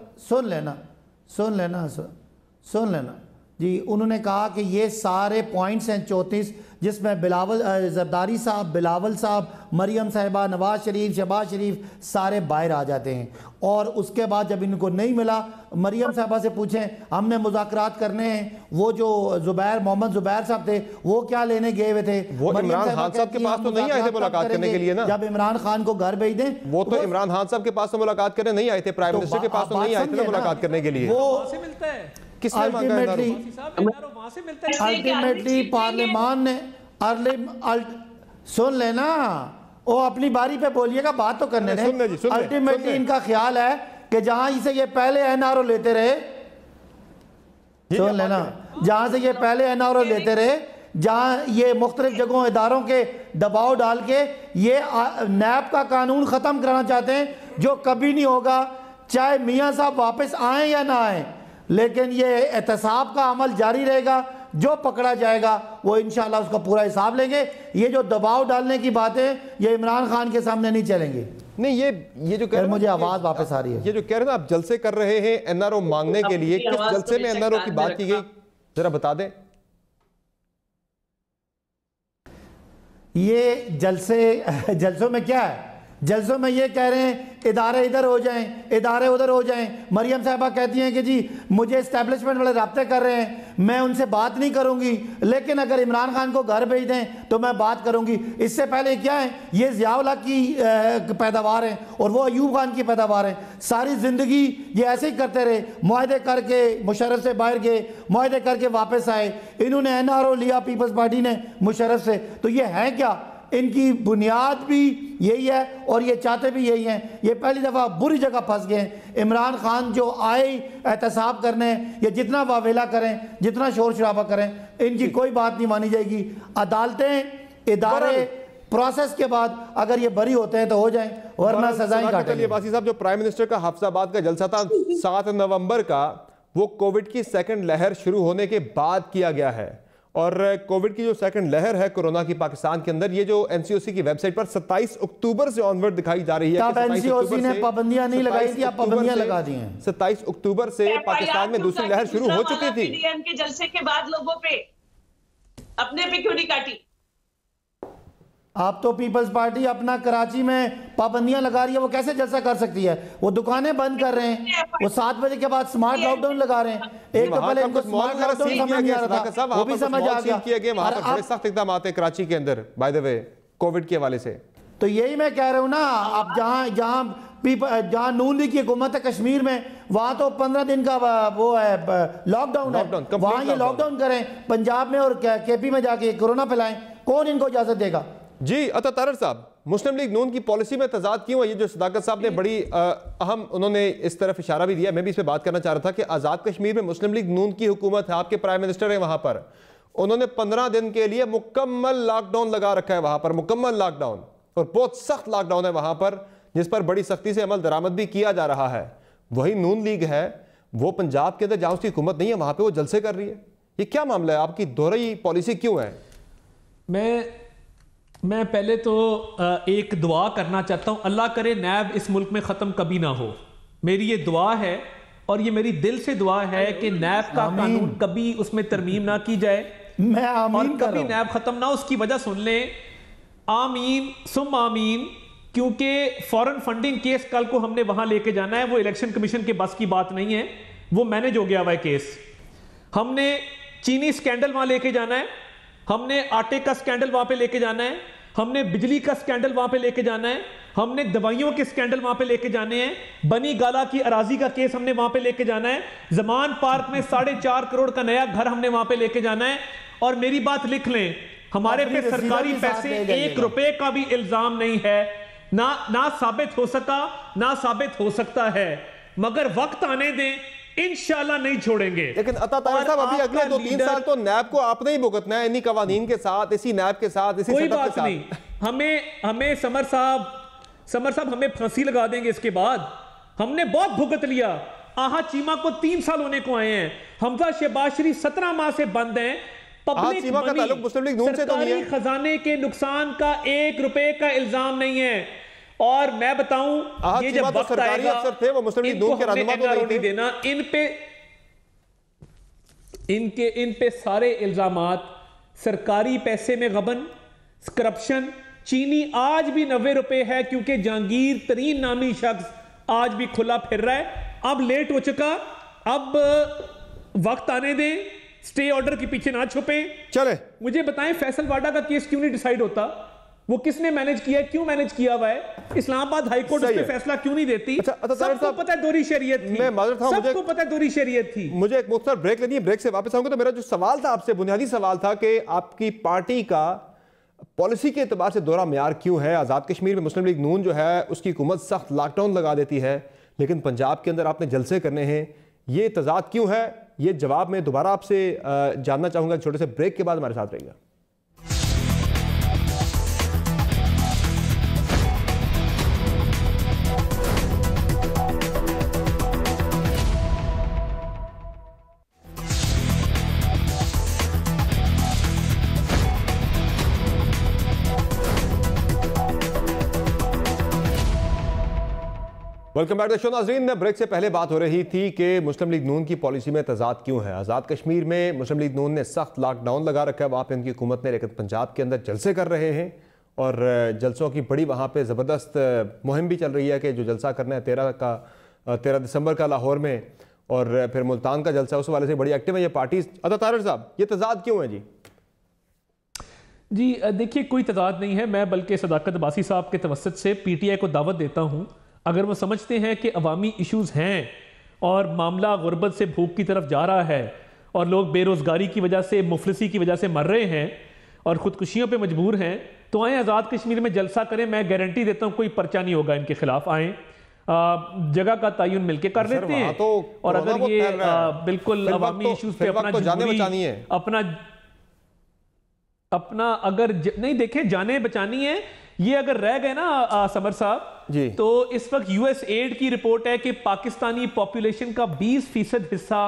Speaker 5: सुन लेना जी। उन्होंने कहा कि ये सारे पॉइंट्स हैं 34, जिसमें बिलावल जरदारी साहब, बिलावल साहब, मरियम साहिबा, नवाज शरीफ, शहबाज शरीफ सारे बाहर आ जाते हैं। और उसके बाद जब इनको नहीं मिला, मरियम साहिबा से पूछें, हमने मुज़ाकरात करने हैं, वो जो मोहम्मद जुबैर साहब थे वो क्या लेने गए हुए थे?
Speaker 4: वो इमरान खान साहब के पास तो नहीं आए थे मुलाकात करने के लिए ना।
Speaker 5: जब इमरान खान को घर भेज दें,
Speaker 4: वो तो इमरान खान साहब के पास तो मुलाकात करने नहीं आए थे, प्राइम मिनिस्टर के पास तो नहीं आए थे मुलाकात करने के लिए।
Speaker 5: वो
Speaker 6: मिलता है
Speaker 5: अल्टीमेटली पार्लियामान ने सुन लेना, वो अपनी बारी पे बोलिएगा, बात तो करने दें। अल्टीमेटली इनका ख्याल है कि जहां से ये पहले NRO लेते रहे, सुन लेना, जहां से ये पहले NRO लेते रहे, जहां ये मुख्तलिफ जगहों इदारों के दबाव डाल के ये नैब का कानून ख़त्म कराना चाहते हैं, जो कभी नहीं होगा, चाहे मियाँ साहब वापस आए या ना आए। लेकिन ये एहतसाब का अमल जारी रहेगा। जो पकड़ा जाएगा वो इंशाल्लाह उसका पूरा हिसाब लेंगे। ये जो दबाव डालने की बातें ये इमरान खान के सामने नहीं चलेंगी।
Speaker 4: नहीं, ये जो कह रहे हैं,
Speaker 5: मुझे आवाज वापस आ रही है,
Speaker 4: ये जो कह रहे हैं आप जलसे कर रहे हैं एनआरओ मांगने के लिए, किस जलसे में एनआरओ की बात की गई जरा बता दें।
Speaker 5: ये जलसों में क्या है? जलसों में ये कह रहे हैं इदारे इधर हो जाएं, इदारे उधर हो जाएं। मरियम साहबा कहती हैं कि जी मुझे इस्टेब्लिशमेंट वाले राब्ते कर रहे हैं, मैं उनसे बात नहीं करूंगी, लेकिन अगर इमरान खान को घर भेज दें तो मैं बात करूंगी। इससे पहले क्या है, ये ज़ियाउल्लाह की पैदावार है और वो अयूब खान की पैदावार है। सारी ज़िंदगी ये ऐसे ही करते रहे, मुआहदे करके मुशर्रफ से बाहर गए, मुआहदे करके वापस आए। इन्होंने एनआरओ लिया पीपल्स पार्टी ने मुशर्रफ से, तो ये है क्या? इनकी बुनियाद भी यही है और ये चाहते भी यही हैं। ये पहली दफ़ा बुरी जगह फंस गए। इमरान खान जो आए एहतसाब करने, ये जितना वावेला करें, जितना शोर शराबा करें, इनकी कोई बात नहीं मानी जाएगी। अदालतें, इदारे प्रोसेस के बाद अगर ये बरी होते हैं तो हो जाएं, वरना सजाएं काटेंगे।
Speaker 4: वासी साहब, जो प्राइम मिनिस्टर का हफ्साबाद का जलसा था 7 नवंबर का, वो कोविड की सेकंड लहर शुरू होने के बाद किया गया है। और कोविड की जो सेकंड लहर है कोरोना की पाकिस्तान के अंदर, ये जो एनसीओसी की वेबसाइट पर 27 अक्टूबर से ऑनवर्ड दिखाई जा रही है।
Speaker 5: तब एनसीओसी ने पाबंदियां नहीं लगाई थी, आप पाबंदियां लगा दी हैं।
Speaker 4: 27 अक्टूबर से पाकिस्तान में दूसरी लहर शुरू हो चुकी थी।
Speaker 7: पीडीएम के जलसे के बाद लोगों पे अपने पे क्यों नहीं काटी?
Speaker 5: आप तो पीपल्स पार्टी अपना कराची में पाबंदियां लगा रही है, वो कैसे जलसा कर सकती है? वो दुकानें बंद कर रहे हैं, वो 7 बजे के बाद स्मार्ट लॉकडाउन लगा रहे हैं। एक तो पहले इनको स्मार्ट लॉकडाउन समझ नहीं आ रहा था, वो भी समझ आ गया।
Speaker 4: वहां पर बड़े सख्त इकदाम आते हैं कराची के अंदर, बाय द वे, कोविड के हवाले से।
Speaker 5: तो यही मैं कह रहा हूँ ना, आप जहाँ नून लीग की हुकूमत है कश्मीर में, वहाँ तो 15 दिन का वो है लॉकडाउन है, वहाँ ये लॉकडाउन करें। पंजाब में और केपी में जाके कोरोना फैलाएं, कौन इनको इजाजत देगा?
Speaker 4: जी अता तारर साहब, मुस्लिम लीग नून की पॉलिसी में तजाद क्यों है? ये जो सदाकत साहब ने बड़ी अहम उन्होंने इस तरफ इशारा भी दिया, मैं भी इस पर बात करना चाह रहा था कि आज़ाद कश्मीर में मुस्लिम लीग नून की हुकूमत है, आपके प्राइम मिनिस्टर है वहां पर, उन्होंने 15 दिन के लिए मुकम्मल लॉकडाउन लगा रखा है वहां पर, मुकम्मल लॉकडाउन, और बहुत सख्त लॉकडाउन है वहां पर, जिस पर बड़ी सख्ती से अमल दरामद भी किया जा रहा है। वही नून लीग है, वो पंजाब के अंदर जहां उसकी हुकूमत नहीं है वहां पर वो जलसे कर रही है। ये क्या मामला है? आपकी दोहरी पॉलिसी क्यों है?
Speaker 6: मैं पहले तो एक दुआ करना चाहता हूं, अल्लाह करे नैब इस मुल्क में ख़त्म कभी ना हो। मेरी ये दुआ है और ये मेरी दिल से दुआ है कि नैब का कानून कभी उसमें तरमीम ना की जाए,
Speaker 5: मैं आमीन
Speaker 6: और कभी नैब ख़त्म ना हो। उसकी वजह सुन लें, आमीन सुम आमीन, क्योंकि फॉरेन फंडिंग केस कल को हमने वहां लेके जाना है। वो इलेक्शन कमीशन के बस की बात नहीं है, वो मैनेज हो गया हुआ है केस। हमने चीनी स्कैंडल वहां लेके जाना है, हमने आटे का स्कैंडल वहां पे लेके जाना है, हमने बिजली का स्कैंडल वहां पे लेके जाना है, हमने दवाइयों के स्कैंडल वहां पे लेके जाने हैं, बनी गाला की अराजी का केस हमने वहां पे लेके जाना है, जमान पार्क में 4.5 करोड़ का नया घर हमने वहां पे लेके जाना है। और मेरी बात लिख लें, हमारे पे सरकारी पैसे 1 रुपए का भी इल्जाम नहीं है, ना साबित हो सका, ना साबित हो सकता है, मगर वक्त आने दें, इंशाल्लाह नहीं छोड़ेंगे।
Speaker 4: लेकिन अता तारर साहब, अभी अगले 2-3 साल तो नैब को आपने ही भुगतना है, इन्हीं कवानीन के साथ, इसी नैब के साथ, इसी
Speaker 6: कोई बात नहीं। हमें समर साहब हमें फांसी लगा देंगे इसके बाद। हमने बहुत भुगत लिया। आहा चीमा को 3 साल होने को आए हैं, हमजा शहबाज शरीफ 17 माह से बंद हैं। पब्लिक मनी, सरकारी खजाने के नुकसान का 1 रुपए का इल्जाम नहीं है। और मैं बताऊं, ये जब वक्त आएगा,
Speaker 4: थे वो मुस्लिम लीग नून के रहनुमा तो नहीं
Speaker 6: देना, इन पे सारे इल्जामात सरकारी पैसे में गबन, करप्शन। चीनी आज भी 90 रुपए है, क्योंकि जहांगीर तरीन नामी शख्स आज भी खुला फिर रहा है। अब लेट हो चुका, अब वक्त आने दें, स्टे ऑर्डर के पीछे ना छुपे।
Speaker 4: चले
Speaker 6: मुझे बताएं, फैसल वाडा का केस क्यों नहीं डिसाइड होता? वो किसने मैनेज किया है, क्यों मैनेज किया हुआ है? इस्लामाबाद हाई कोर्ट उस पे फैसला क्यों नहीं देती? सबको पता है दोहरी शरीयत थी, सबको पता है दोहरी शरीयत थी।
Speaker 4: मुझे एक मुख्तसर ब्रेक लेनी है, ब्रेक से वापस आऊंगा। तो मेरा जो सवाल था आपसे, बुनियादी सवाल था कि आपकी पार्टी का पॉलिसी के एतबार से दोहरा म्यार क्यों है? आज़ाद कश्मीर में मुस्लिम लीग नून जो है उसकी हुकूमत सख्त लॉकडाउन लगा देती है, लेकिन पंजाब के अंदर आपने जलसे करने हैं, ये तजाद क्यों है? ये जवाब मैं दोबारा आपसे जानना चाहूंगा। छोटे से ब्रेक के बाद हमारे साथ रहिएगा। Welcome back to the show. नाज़रीन, ब्रेक से पहले बात हो रही थी कि मुस्लिम लीग नून की पॉलिसी में तजाद क्यों है। आज़ाद कश्मीर में मुस्लिम लीग नून ने सख्त लॉकडाउन लगा रखा है वहाँ पे उनकी हुकूमत ने, लेकिन पंजाब के अंदर जलसे कर रहे हैं और जलसों की बड़ी वहाँ पे ज़बरदस्त मुहिम भी चल रही है कि जो जलसा करना है 13 दिसंबर का लाहौर में, और फिर मुल्तान का जलसा उस वाले से बड़ी एक्टिव है ये पार्टीज। अता तारिर साहब, ये तजाद क्यों है जी?
Speaker 6: जी देखिए, कोई तजाद नहीं है। मैं बल्कि सदाकत अब्बासी साहब के तवसत से पीटीआई को दावत देता हूँ, अगर वो समझते हैं कि अवामी इश्यूज़ हैं और मामला गुर्बत से भूख की तरफ जा रहा है और लोग बेरोज़गारी की वजह से, मुफलिसी की वजह से मर रहे हैं और ख़ुदकुशियों पे मजबूर हैं, तो आएँ आज़ाद कश्मीर में जलसा करें। मैं गारंटी देता हूँ कोई पर्चा नहीं होगा इनके खिलाफ। आएँ, जगह का तयन मिलके कर लेते हैं
Speaker 4: तो
Speaker 6: और अगर ये बिल्कुल अवामी इश्यूज़ पे अपना अगर नहीं देखे जाने बचानी है, ये अगर रह गए ना समर साहब जी, तो इस वक्त यूएसएड की रिपोर्ट है कि पाकिस्तानी पॉपुलेशन का 20% हिस्सा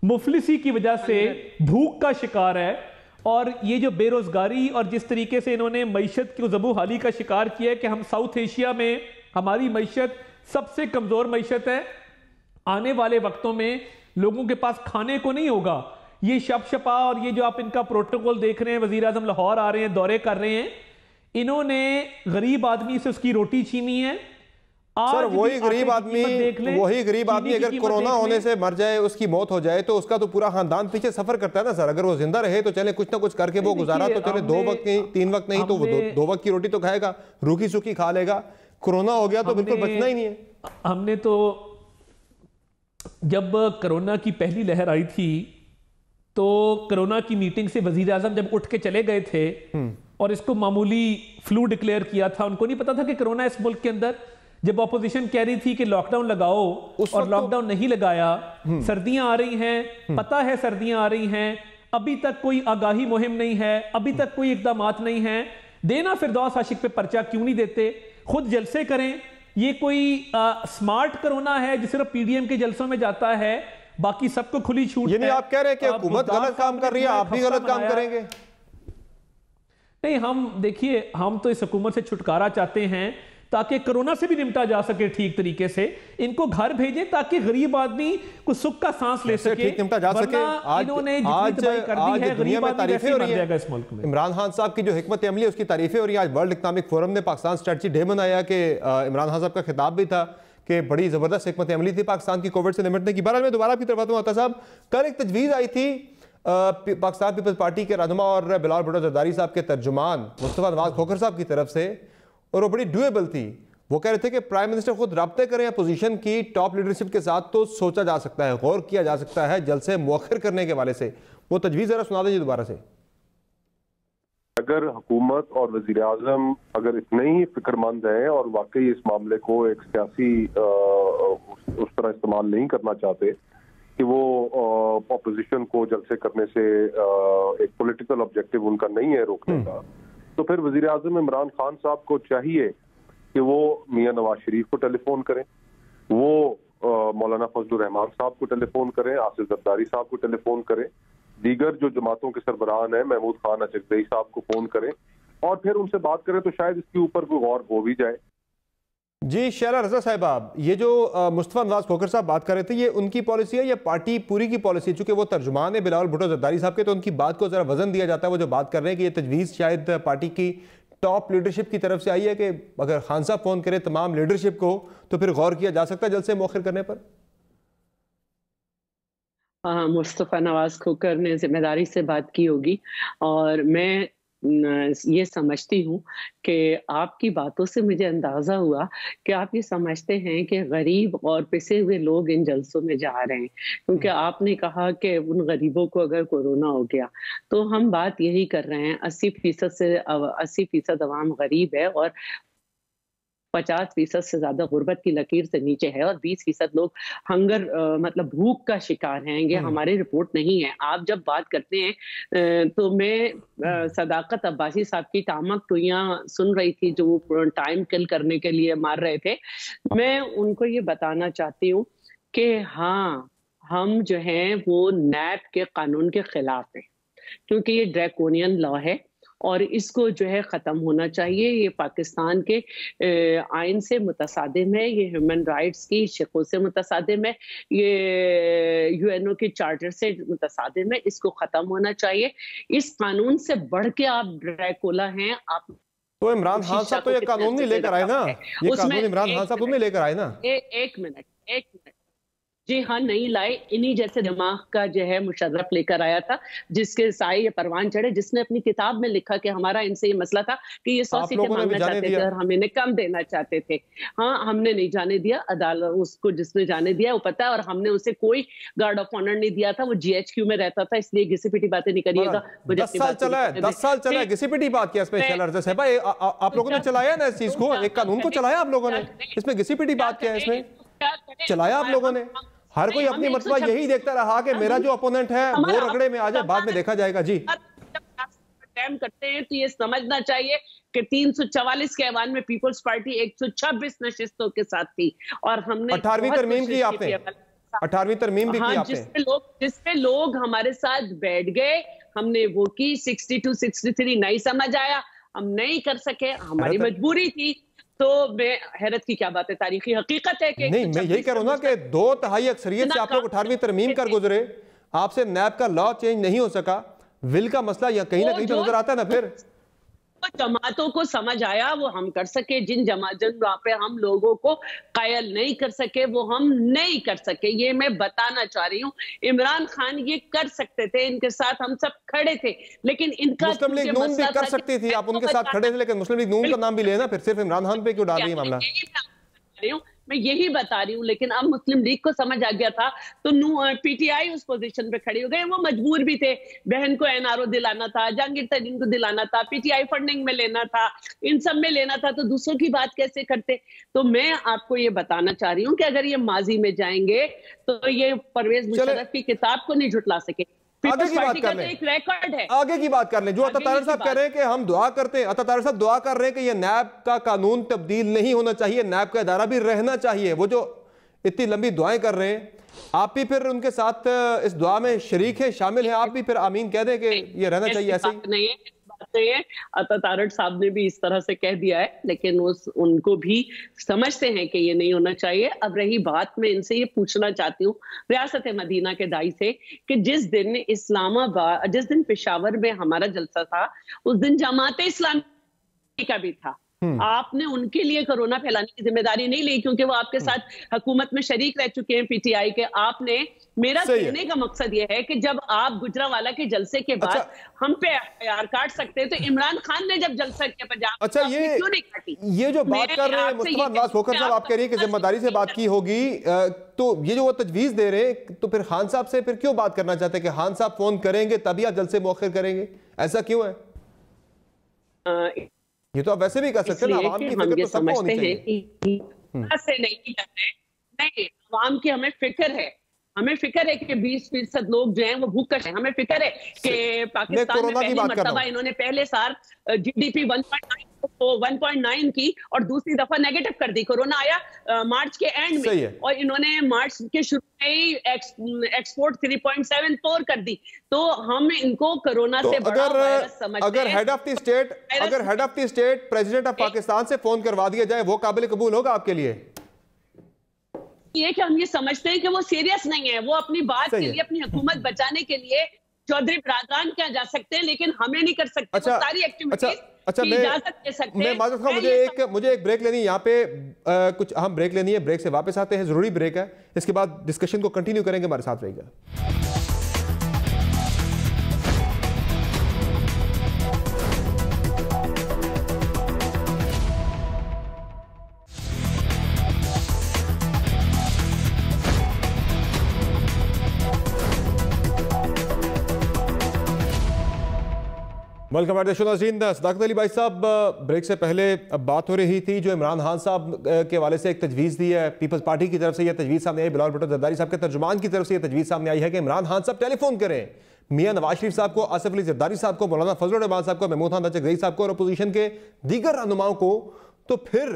Speaker 6: मुफलिसी की वजह से भूख का शिकार है। और ये जो बेरोजगारी और जिस तरीके से इन्होंने मईशत की ज़बू हाली का शिकार किया है कि हम साउथ एशिया में हमारी मईशत सबसे कमजोर मईशत है, आने वाले वक्तों में लोगों के पास खाने को नहीं होगा। ये शपशपा और ये जो आप इनका प्रोटोकॉल देख रहे हैं, वजीर आजम लाहौर आ रहे हैं, दौरे कर रहे हैं, इन्होंने गरीब आदमी से उसकी रोटी छीनी है।
Speaker 4: सर वही गरीब आदमी अगर कोरोना होने से मर जाए, उसकी मौत हो जाए, तो उसका तो पूरा खानदान पीछे सफर करता है ना सर। अगर वो जिंदा रहे तो चले कुछ ना कुछ करके वो गुजारा तो चले, 2 वक्त नहीं 3 वक्त नहीं तो वो 2 वक्त की रोटी तो खाएगा, रूखी सूखी खा लेगा। कोरोना हो गया तो बिल्कुल बचना ही नहीं है।
Speaker 6: हमने तो जब कोरोना की पहली लहर आई थी तो कोरोना की मीटिंग से वजीर आजम जब उठ के चले गए थे और इसको मामूली फ्लू डिक्लेयर किया था, उनको नहीं पता था कि कोरोना इस मुल्क के अंदर, जब ऑपोजिशन कह रही थी कि लॉकडाउन लगाओ और लॉकडाउन नहीं लगाया, सर्दियां आ रही हैं, पता है सर्दियां आ रही हैं, अभी तक कोई आगाही मुहिम नहीं है, अभी तक कोई इकदामात नहीं है, देना फिरदौस आशिक पे पर्चा क्यों नहीं देते, खुद जलसे करें। ये कोई स्मार्ट कोरोना है जो सिर्फ पीडीएम के जलसों में जाता है, बाकी सबको खुली छूट है।
Speaker 4: आप कह रहे हैं कि हुकूमत गलत काम कर रही है, आप भी गलत काम करेंगे?
Speaker 6: नहीं, हम देखिए, हम तो इस हुकूमत से छुटकारा चाहते हैं ताकि कोरोना से भी निपटा जा सके ठीक तरीके से। इनको घर भेजें ताकि गरीब आदमी को सुख का सांस ले सके,
Speaker 4: ठीक निपटा जा सके। आज दुनिया में तारीफें हो रही है इस मुल्क में। इमरान खान साहब की जो हिकमत अमली है उसकी तारीफें हो रही है। आज वर्ल्ड इकनॉमिक फोरम ने पाकिस्तान स्ट्रेटजी डे मनाया कि इमरान खान साहब का खिताब भी था कि बड़ी जबरदस्त हिकमत अमली थी पाकिस्तान की कोविड से निपटने की। बहरहाल मैं दोबारा आपकी तरफ आता हूं। आता साहब, कल एक तजवीज़ आई थी पाकिस्तान पीपल्स पार्टी के रहनुमा और बिलावल भुट्टो जरदारी साहब के तर्जुमान मुस्तफा नवाज खोखर साहब की तरफ से, और वो बड़ी डूएबल थी। वो कह रहे थे कि प्राइम मिनिस्टर खुद रब्ते करें अपोजिशन की टॉप लीडरशिप के साथ तो सोचा जा सकता है, गौर किया जा सकता है जलसे मौखर करने के वाले से। वो तजवीज़ जरा सुना दीजिए दोबारा से।
Speaker 1: अगर हुकूमत और वजीर आजम अगर इतने ही फिक्रमंद हैं और वाकई इस मामले को एक सियासी उस तरह इस्तेमाल नहीं करना चाहते कि वो अपोजिशन को जलसे करने से एक पॉलिटिकल ऑब्जेक्टिव उनका नहीं है रोकने का, तो फिर वजीर आजम इमरान खान साहब को चाहिए कि वो मियां नवाज शरीफ को टेलीफोन करें, वो मौलाना फजलुर रहमान साहब को टेलीफोन करें, आसिफ जरदारी साहब को टेलीफोन करें, दीगर जो जमातों के सरबराहान हैं महमूद खान अचकजई साहब को फोन करें और फिर उनसे बात करें तो शायद इसके ऊपर कोई गौर हो भी जाए।
Speaker 4: जी शहरा रजा साहिबा, ये जो मुस्तफा नवाज खोखर साहब बात कर रहे थे, ये उनकी पॉलिसी है या पार्टी पूरी की पॉलिसी? चूंकि वो तर्जुमान है बिलावल भुट्टो जरदारी साहब के, तो उनकी बात को जरा वजन दिया जाता है। वो जो बात कर रहे हैं कि ये तजवीज़ शायद पार्टी की टॉप लीडरशिप की तरफ से आई है कि अगर खान साहब फोन करें तमाम लीडरशिप को तो फिर गौर किया जा सकता है जलसे मौखर करने पर।
Speaker 7: हाँ, मुस्तफा नवाज खोखर ने जिम्मेदारी से बात की होगी और मैं ये समझती हूँ कि आपकी बातों से मुझे अंदाजा हुआ कि आप ये समझते हैं कि गरीब और पिसे हुए लोग इन जलसों में जा रहे हैं, क्योंकि आपने कहा कि उन गरीबों को अगर कोरोना हो गया, तो हम बात यही कर रहे हैं 80% अवाम गरीब है और 50% से ज्यादा गुर्बत की लकीर से नीचे है और 20% लोग हंगर मतलब भूख का शिकार हैं। ये हमारी रिपोर्ट नहीं है। आप जब बात करते हैं तो मैं सदाकत अब्बासी साहब की टामक टुइयां सुन रही थी जो टाइम किल करने के लिए मार रहे थे। मैं उनको ये बताना चाहती हूँ कि हाँ, हम जो हैं वो नैब के कानून के खिलाफ हैं, क्योंकि ये ड्रैकोनियन लॉ है और इसको जो है ख़त्म होना चाहिए। ये पाकिस्तान के आइन से मुतसादिम है, ये ह्यूमन राइट्स की शिकों से मुतसादिम है, ये यूएनओ के चार्टर से मुतसादिम है। इसको ख़त्म होना चाहिए। इस कानून से बढ़ के आप ड्रैकुला हैं। आप
Speaker 4: तो इमरान खान साहब तो ये कानून नहीं लेकर आए ना, ये कानून इमरान खान साहब तुम नहीं लेकर आए ना।
Speaker 7: एक मिनट जी हाँ, नहीं लाए। इन्हीं जैसे दिमाग का जो है मुशर्रफ लेकर आया था, जिसके साए ये परवान चढ़े, जिसने अपनी किताब में लिखा कि हमारा इनसे ये मसला था कि ये 100 सीटें मांगना चाहते थे और हम इन्हें कम देना चाहते थे। हाँ, हमने नहीं जाने दिया, अदालत उसको जिसने जाने दिया वो पता है, और हमने उसे कोई गार्ड ऑफ ऑनर नहीं दिया था। वो GHQ में रहता था, इसलिए घिसी पिटी बातें नहीं करिएगा।
Speaker 4: 10 साल चला है घिसी पिटी बात किया इसमें। भाई आप लोगों ने चलाया ना इस चीज को, एक कानून को चलाया आप लोगों ने, इसमें घिसी पिटी बात क्या है, इसमें चलाया आप लोगों ने। हर कोई अपनी मतलब यही देखता रहा कि मेरा जो अपोनेंट है वो रगड़े में आ जाए, बाद में देखा जाएगा। जी,
Speaker 7: जब करते हैं तो ये समझना चाहिए कि 344 के ऐवान में पीपल्स पार्टी 126 नशिस्तों के साथ थी, और हमने
Speaker 4: 18वीं तरमीम की, आपने 18वीं तरमीम भी की आपने,
Speaker 7: जिसपे लोग हमारे साथ बैठ गए, हमने वो की। 62 63 नहीं समझ आया, हम नहीं कर सके, हमारी मजबूरी थी। तो मैं हैरत की क्या बात है, तारीखी हकीकत है कि
Speaker 4: नहीं, मैं यही कह रहा हूं ना कि 2/3 अक्सरियत से आप लोग 18वीं तरमीम कर गुजरे, आपसे नैब का लॉ चेंज नहीं हो सका। विल का मसला या कहीं ना कहीं तो नजर आता है ना। फिर
Speaker 7: जमातों को समझ आया, वो हम कर सके। जिन वहां पे हम लोगों को कायल नहीं कर सके, वो हम नहीं कर सके। ये मैं बताना चाह रही हूँ। इमरान खान ये कर सकते थे, इनके साथ हम सब खड़े थे, लेकिन इनका
Speaker 4: मुस्लिम लीग नून भी कर सकती थी, आप उनके साथ खड़े थे, लेकिन मुस्लिम लीग नून का नाम भी लेना, फिर सिर्फ इमरान खान पे क्यों डाल रही है मामला।
Speaker 7: मैं यही बता रही हूँ, लेकिन अब मुस्लिम लीग को समझ आ गया था, तो PTI उस पोजीशन पे खड़ी हो गए। वो मजबूर भी थे, बहन को NRO दिलाना था, जहांगीर तरीन को दिलाना था, PTI फंडिंग में लेना था, इन सब में लेना था, तो दूसरों की बात कैसे करते। तो मैं आपको ये बताना चाह रही हूँ कि अगर ये माजी में जाएंगे तो ये परवेज मुशर्रफ की किताब को नहीं झुटला सके।
Speaker 4: आगे की बात कर लें,
Speaker 7: एक रिकॉर्ड है,
Speaker 4: आगे की बात कर लें। जो अता तारिर साहब कह रहे हैं कि हम दुआ करते हैं, अता तारिर साहब दुआ कर रहे हैं कि ये नैब का कानून तब्दील नहीं होना चाहिए, नैब का इदारा भी रहना चाहिए। वो जो इतनी लंबी दुआएं कर रहे हैं, आप भी फिर उनके साथ इस दुआ में शरीक हैं, शामिल हैं, आप भी फिर आमीन कह दें कि ये रहना चाहिए। ऐसे ही
Speaker 7: नहीं है, अता तारिर साहब ने भी इस तरह से कह दिया है, लेकिन उनको भी समझते हैं कि ये नहीं होना चाहिए। अब रही बात, मैं इनसे ये पूछना चाहती हूँ रियासत मदीना के दाई से कि जिस दिन पेशावर में हमारा जलसा था, उस दिन जमात इस्लामी का भी था। आपने उनके लिए कोरोना फैलाने की जिम्मेदारी नहीं ली, क्योंकि वो आपके साथ हुकूमत में शरीक रह चुके हैं PTI के। आपने, मेरा कहने का मकसद ये है कि जब आप गुजरावाला के जलसे के बाद हम पे यार काट सकते हैं, तो इमरान खान ने जब जलसा किया पंजाब,
Speaker 4: अच्छा
Speaker 7: क्यों नहीं काटी?
Speaker 4: ये जो बात कर रहे हैं मुस्तफा नवाज खोखर साहब, आप कह रही है कि जिम्मेदारी से बात की होगी, तो ये जो वो तजवीज दे रहे हैं, तो फिर खान साहब से फिर क्यों बात करना चाहते हैं कि खान साहब फोन करेंगे तभी आप जलसे मौखिर करेंगे, ऐसा क्यों है? ये तो आप वैसे भी कर सकते हैं ना, आवाम की फिक्र तो सबको होनी चाहिए।
Speaker 7: ऐसे नहीं करते, नहीं, आवाम की हमें फिक्र है, हमें फिक्र है कि 20% लोग जो हैं वो भूखा है। हमें फिक्र है कि पाकिस्तान में पहली मर्तबा इन्होंने पहले साल GDP 1.9 की और दूसरी दफा नेगेटिव कर दी। कोरोना आया मार्च के एंड में, और इन्होंने मार्च के शुरू में ही एक्सपोर्ट 3.74 कर दी। तो हम इनको कोरोना से बड़ा वायरस समझते हैं।
Speaker 4: अगर head of the state president of Pakistan से फोन करवा दिया जाए, वो काबिल कबूल होगा आपके लिए?
Speaker 7: ये कि हम ये समझते हैं कि वो सीरियस नहीं है, वो अपनी बात के लिए, अपनी हुकूमत बचाने के लिए चौधरी बरादरान क्या जा सकते हैं, लेकिन हमें नहीं कर सकते।
Speaker 4: अच्छा,
Speaker 7: सारी एक्टिविटीज की इजाजत दे सकते हैं।
Speaker 4: मैं माजरत खां, मुझे एक ब्रेक लेनी है यहाँ पे, कुछ अहम ब्रेक लेनी है। ब्रेक से वापस आते हैं, जरूरी ब्रेक है, इसके बाद डिस्कशन को कंटिन्यू करेंगे। हमारे साथ रहिएगा। वेलकम बैक नाज़रीन। सदाकत अली भाई साहब, ब्रेक से पहले अब बात हो रही थी जो इमरान खान साहब के हवाले से एक तजवीज़ दी है, पीपल्स पार्टी की तरफ से यह तजवीज़ सामने आई, बिलावल भुट्टो ज़रदारी साहब के तर्जुमान की तरफ से यह तजवीज़ सामने आई है कि इमरान खान साहब टेलीफोन करें मियां नवाज शरीफ साहब को, आसिफ अली ज़रदारी साहब को, मौलाना फजल रहमान साहब को, महमूद खान चकजई साहब को और अपोजिशन के दीगर रहनुमाओं को, तो फिर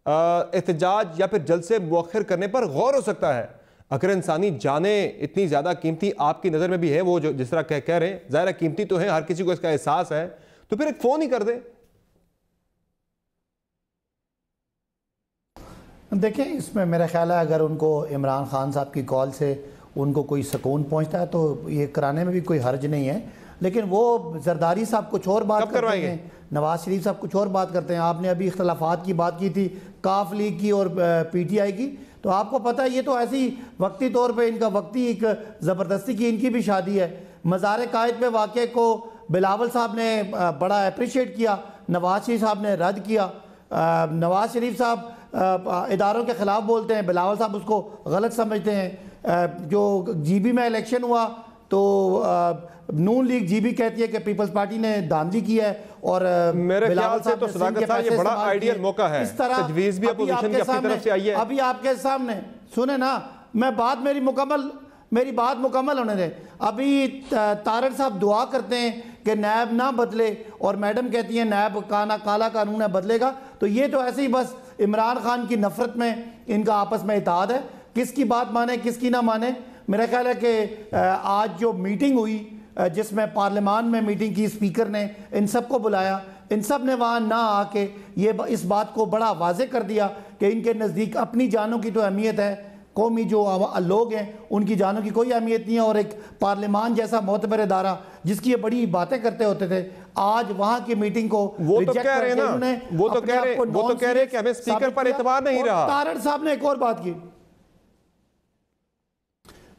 Speaker 4: एहतजाज या फिर जलसे मुअख्खर करने पर गौर हो सकता है। अगर इंसानी जानें इतनी ज़्यादा कीमती आपकी नज़र में भी है, वो जो जिस तरह कह रहे हैं, ज़ाहिर कीमती तो है, हर किसी को इसका एहसास है, तो फिर एक फोन ही कर दे।
Speaker 5: देखें, इसमें मेरा ख्याल है अगर उनको इमरान खान साहब की कॉल से उनको कोई सुकून पहुंचता है तो ये कराने में भी कोई हर्ज नहीं है, लेकिन वो जरदारी साहब कुछ और बात करते हैं, नवाज शरीफ साहब कुछ और बात करते हैं। आपने अभी इख्तलाफात की बात की थी, काफ लीग की और PTI की, तो आपको पता है ये तो ऐसी वक्ती तौर पे इनका वक्ती एक ज़बरदस्ती की इनकी भी शादी है। मज़ार कायद पे वाक़े को बिलावल साहब ने बड़ा अप्रिशिएट किया, नवाज शरीफ साहब ने रद्द किया। नवाज शरीफ साहब इदारों के ख़िलाफ़ बोलते हैं, बिलावल साहब उसको गलत समझते हैं। जो GB में इलेक्शन हुआ तो नून लीग GB कहती है कि पीपल्स पार्टी ने धांधली की है, और
Speaker 4: मेरे ख्याल से तो सदाकत साहब ये बड़ा आइडियल मौका है,
Speaker 5: इस तरह
Speaker 4: तजवीज़ भी अपोजिशन की अपनी तरफ से आई है।
Speaker 5: अभी आपके सामने सुने ना, मैं बात मेरी बात मुकम्मल होने दें। अभी तारड़ साहब दुआ करते हैं कि नैब ना बदले, और मैडम कहती हैं नैब काला कानून है बदलेगा। तो ये तो ऐसे ही बस इमरान खान की नफरत में इनका आपस में इत्तेहाद है, किसकी बात माने किसकी ना माने। मेरा ख्याल है कि आज जो मीटिंग हुई जिसमें पार्लियामान में मीटिंग की, स्पीकर ने इन सब को बुलाया, इन सब ने वहाँ ना आके ये इस बात को बड़ा वाजे कर दिया कि इनके नज़दीक अपनी जानों की तो अहमियत है, कौमी जो लोग हैं उनकी जानों की कोई अहमियत नहीं है। और एक पार्लियामान जैसा मोतबर इदारा जिसकी ये बड़ी बातें करते होते थे, आज वहाँ की मीटिंग को
Speaker 4: वो तो कह रहे हैं ना, वो तो कह रहे हैं कि हमें स्पीकर पर एतबार नहीं रहा।
Speaker 5: तारड़ साहब ने एक और बात की,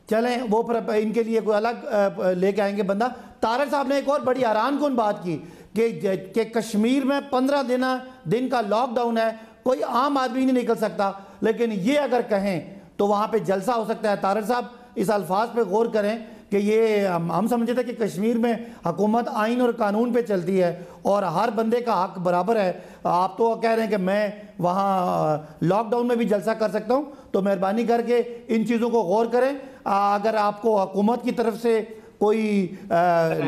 Speaker 5: चलें वो पर इनके लिए कोई अलग लेके आएंगे बंदा। तारड़ साहब ने एक और बड़ी हैरान कुन बात की कि कश्मीर में 15 दिन का लॉकडाउन है, कोई आम आदमी नहीं निकल सकता, लेकिन ये अगर कहें तो वहाँ पे जलसा हो सकता है। तारड़ साहब इस अल्फाज पे गौर करें कि ये हम समझते थे कि कश्मीर में हुकूमत आइन और कानून पे चलती है और हर बंदे का हक बराबर है। आप तो कह रहे हैं कि मैं वहाँ लॉकडाउन में भी जलसा कर सकता हूँ, तो मेहरबानी करके इन चीज़ों को गौर करें। अगर आपको हुकूमत की तरफ से कोई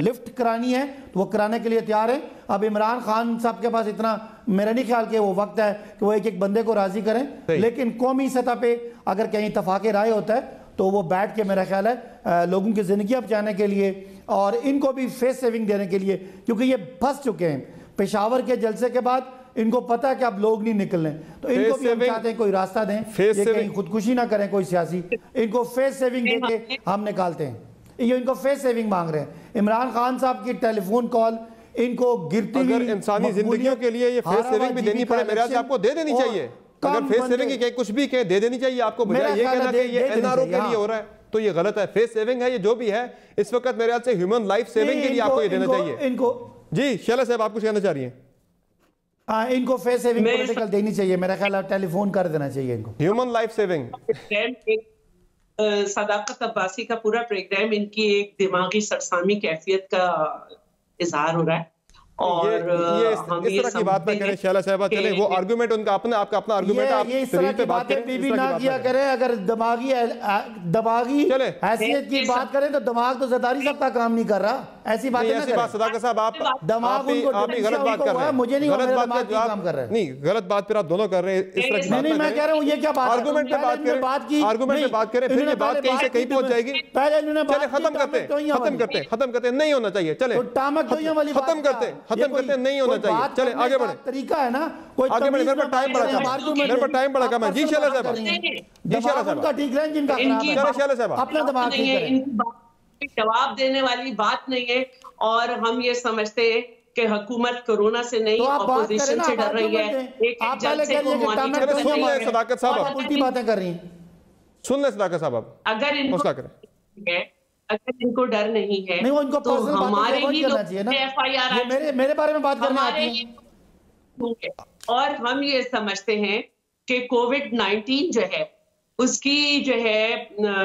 Speaker 5: लिफ्ट करानी है तो वो कराने के लिए तैयार है। अब इमरान खान साहब के पास इतना मेरा नहीं ख्याल कि वो वक्त है कि वो एक एक बंदे को राजी करें, लेकिन कौमी सतह पे अगर कहीं इत्तफाक राय होता है तो वो बैठ के मेरा ख्याल है लोगों की ज़िंदगी बचाने के लिए और इनको भी फेस सेविंग देने के लिए, क्योंकि ये फंस चुके हैं पेशावर के जलसे के बाद। इनको पता है कि अब लोग नहीं निकलने, तो इनको भी हम चाहते हैं कोई रास्ता दें, ये कहीं खुदकुशी ना करें कोई सियासी, इनको फेस सेविंग देके हम निकालते हैं। ये इनको फेस सेविंग मांग रहे हैं। इमरान खान साहब की टेलीफोन कॉल इनको गिरती
Speaker 4: अगर इंसानी जिंदगियों के लिए ये फेस सेविंग भी देनी पड़े, मेरे आपको दे देनी चाहिए। अगर फेस सेविंग की कुछ भी कहे दे देनी चाहिए आपको, बजाय ये कहना कि ये NRO के लिए हो रहा है तो ये गलत है। फेस सेविंग है ये जो भी है इस वक्त मेरे ख्याल से ह्यूमन लाइफ सेविंग के लिए आपको ये देना चाहिए।
Speaker 5: इनको जी
Speaker 4: शैला साहब आप कुछ कहना चाह रही हैं?
Speaker 5: इनको फेस सेविंग पॉलिटिकल देनी चाहिए, मेरा ख्याल है टेलीफोन कर देना चाहिए इनको।
Speaker 4: ह्यूमन लाइफ सेविंग
Speaker 7: सदाकत अब्बासी का पूरा प्रोग्राम इनकी एक दिमागी सरसामी कैफियत का इजहार हो रहा है। और
Speaker 4: ये इस तरह की बात ना करें शैला साहबा, चले वो आर्गुमेंट उनका अपना आपका अपना आर्गुमेंट आप
Speaker 5: इस तरह की बातें भी ना किया करें। अगर दिमागी हैसियत की बात करें तो दिमाग तो ज़रदारी साहब का काम नहीं कर रहा। ऐसी बातें ना करें।
Speaker 4: सदाकत साहब आप
Speaker 5: भी
Speaker 4: गलत बात कर रहे हैं,
Speaker 5: मुझे नहीं
Speaker 4: गलत बात काम कर रहे हैं। नहीं गलत बात फिर आप दोनों कर रहे हैं इस तरह की बात।
Speaker 5: नहीं मैं कह रहा हूं ये क्या बात,
Speaker 4: आर्गुमेंट पे बात करें, आर्गुमेंट पे बात करें, फिर ये बात कहीं से कहीं पहुंच जाएगी।
Speaker 5: पहले इन्होंने
Speaker 4: चले खत्म करते नहीं होना चाहिए। चले खत्म करते नहीं होना चाहिए। चले आगे बढ़े,
Speaker 5: तरीका है ना कोई
Speaker 4: आगे बढ़े। मेरे पर टाइम बड़ा कम है। जी शैला साहब, जी शैला साहब
Speaker 5: का ठीक है, जिनका
Speaker 4: शैला साहब
Speaker 7: अपना दिमाग नहीं है, जवाब देने वाली बात नहीं है। और हम ये समझते हैं कि हुकूमत कोरोना से नहीं अपोजिशन से डर रही है।
Speaker 4: सदाकत साहब
Speaker 5: उल्टी बातें कर रही हैं,
Speaker 4: सुन ले सदाकत साहब।
Speaker 7: अगर इनको डर नहीं है
Speaker 5: नहीं, वो इनको
Speaker 7: तो हमारे ही लोग
Speaker 5: FIR मेरे बारे में बात करना आती है।
Speaker 7: और हम ये समझते हैं कि कोविड-19 जो है उसकी जो है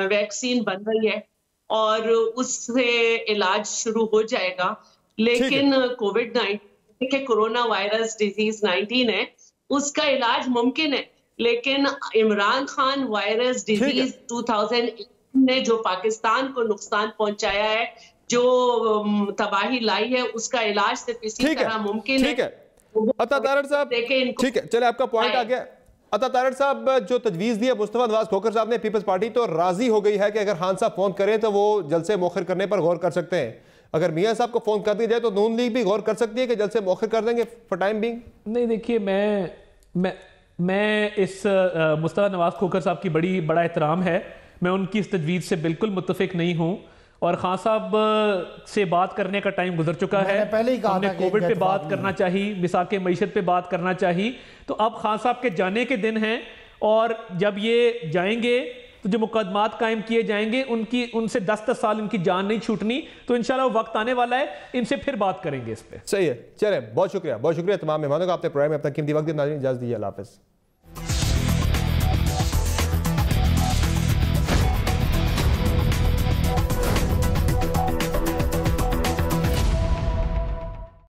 Speaker 7: वैक्सीन बन रही है और उससे इलाज शुरू हो जाएगा। लेकिन कोविड-19 के कोरोना वायरस डिजीज 19 है, उसका इलाज मुमकिन है। लेकिन इमरान खान वायरस डिजीज 2001 ने जो पाकिस्तान को नुकसान पहुंचाया है, जो तबाही लाई है, उसका इलाज सिर्फ इसी तरह मुमकिन है।
Speaker 4: ठीक है अता तारड़ साहब, ठीक है चले आपका पॉइंट आ गया। अता तारड़ साहब जो तजवीज़ दी है मुस्तफा नवाज खोखर साहब ने, पीपल्स पार्टी तो राजी हो गई है कि अगर खान साहब फोन करें तो वो जलसे मौखर करने पर गौर कर सकते हैं। अगर मियां साहब को फोन कर दिया जाए तो नून लीग भी गौर कर सकती है कि जल्द से मौखर कर देंगे फॉर टाइम बीइंग?
Speaker 6: नहीं, देखिए मैं इस मुस्तफा नवाज खोखर साहब की बड़ा एहतराम है, मैं उनकी इस तजवीज़ से बिल्कुल मुत्तफिक नहीं हूँ और खान साहब से बात करने का टाइम गुजर चुका है।
Speaker 5: पहले ही कहा
Speaker 6: हमने कोविड पे बात करना चाहिए, मिसाक मईशत पे बात करना चाहिए, तो अब खान साहब के जाने के दिन हैं और जब ये जाएंगे तो जो मुकदमात कायम किए जाएंगे उनसे 10-10 साल इनकी जान नहीं छूटनी, तो इंशाल्लाह वक्त आने वाला है, इनसे फिर बात करेंगे इस पे।
Speaker 4: सही है, चलें, बहुत शुक्रिया तमाम मेहमानों का, आपने प्रोग्राम में अपना कीमती वक्त दिया। नाज़रीन इजाज़त दीजिए, अल्लाह हाफ़िज़।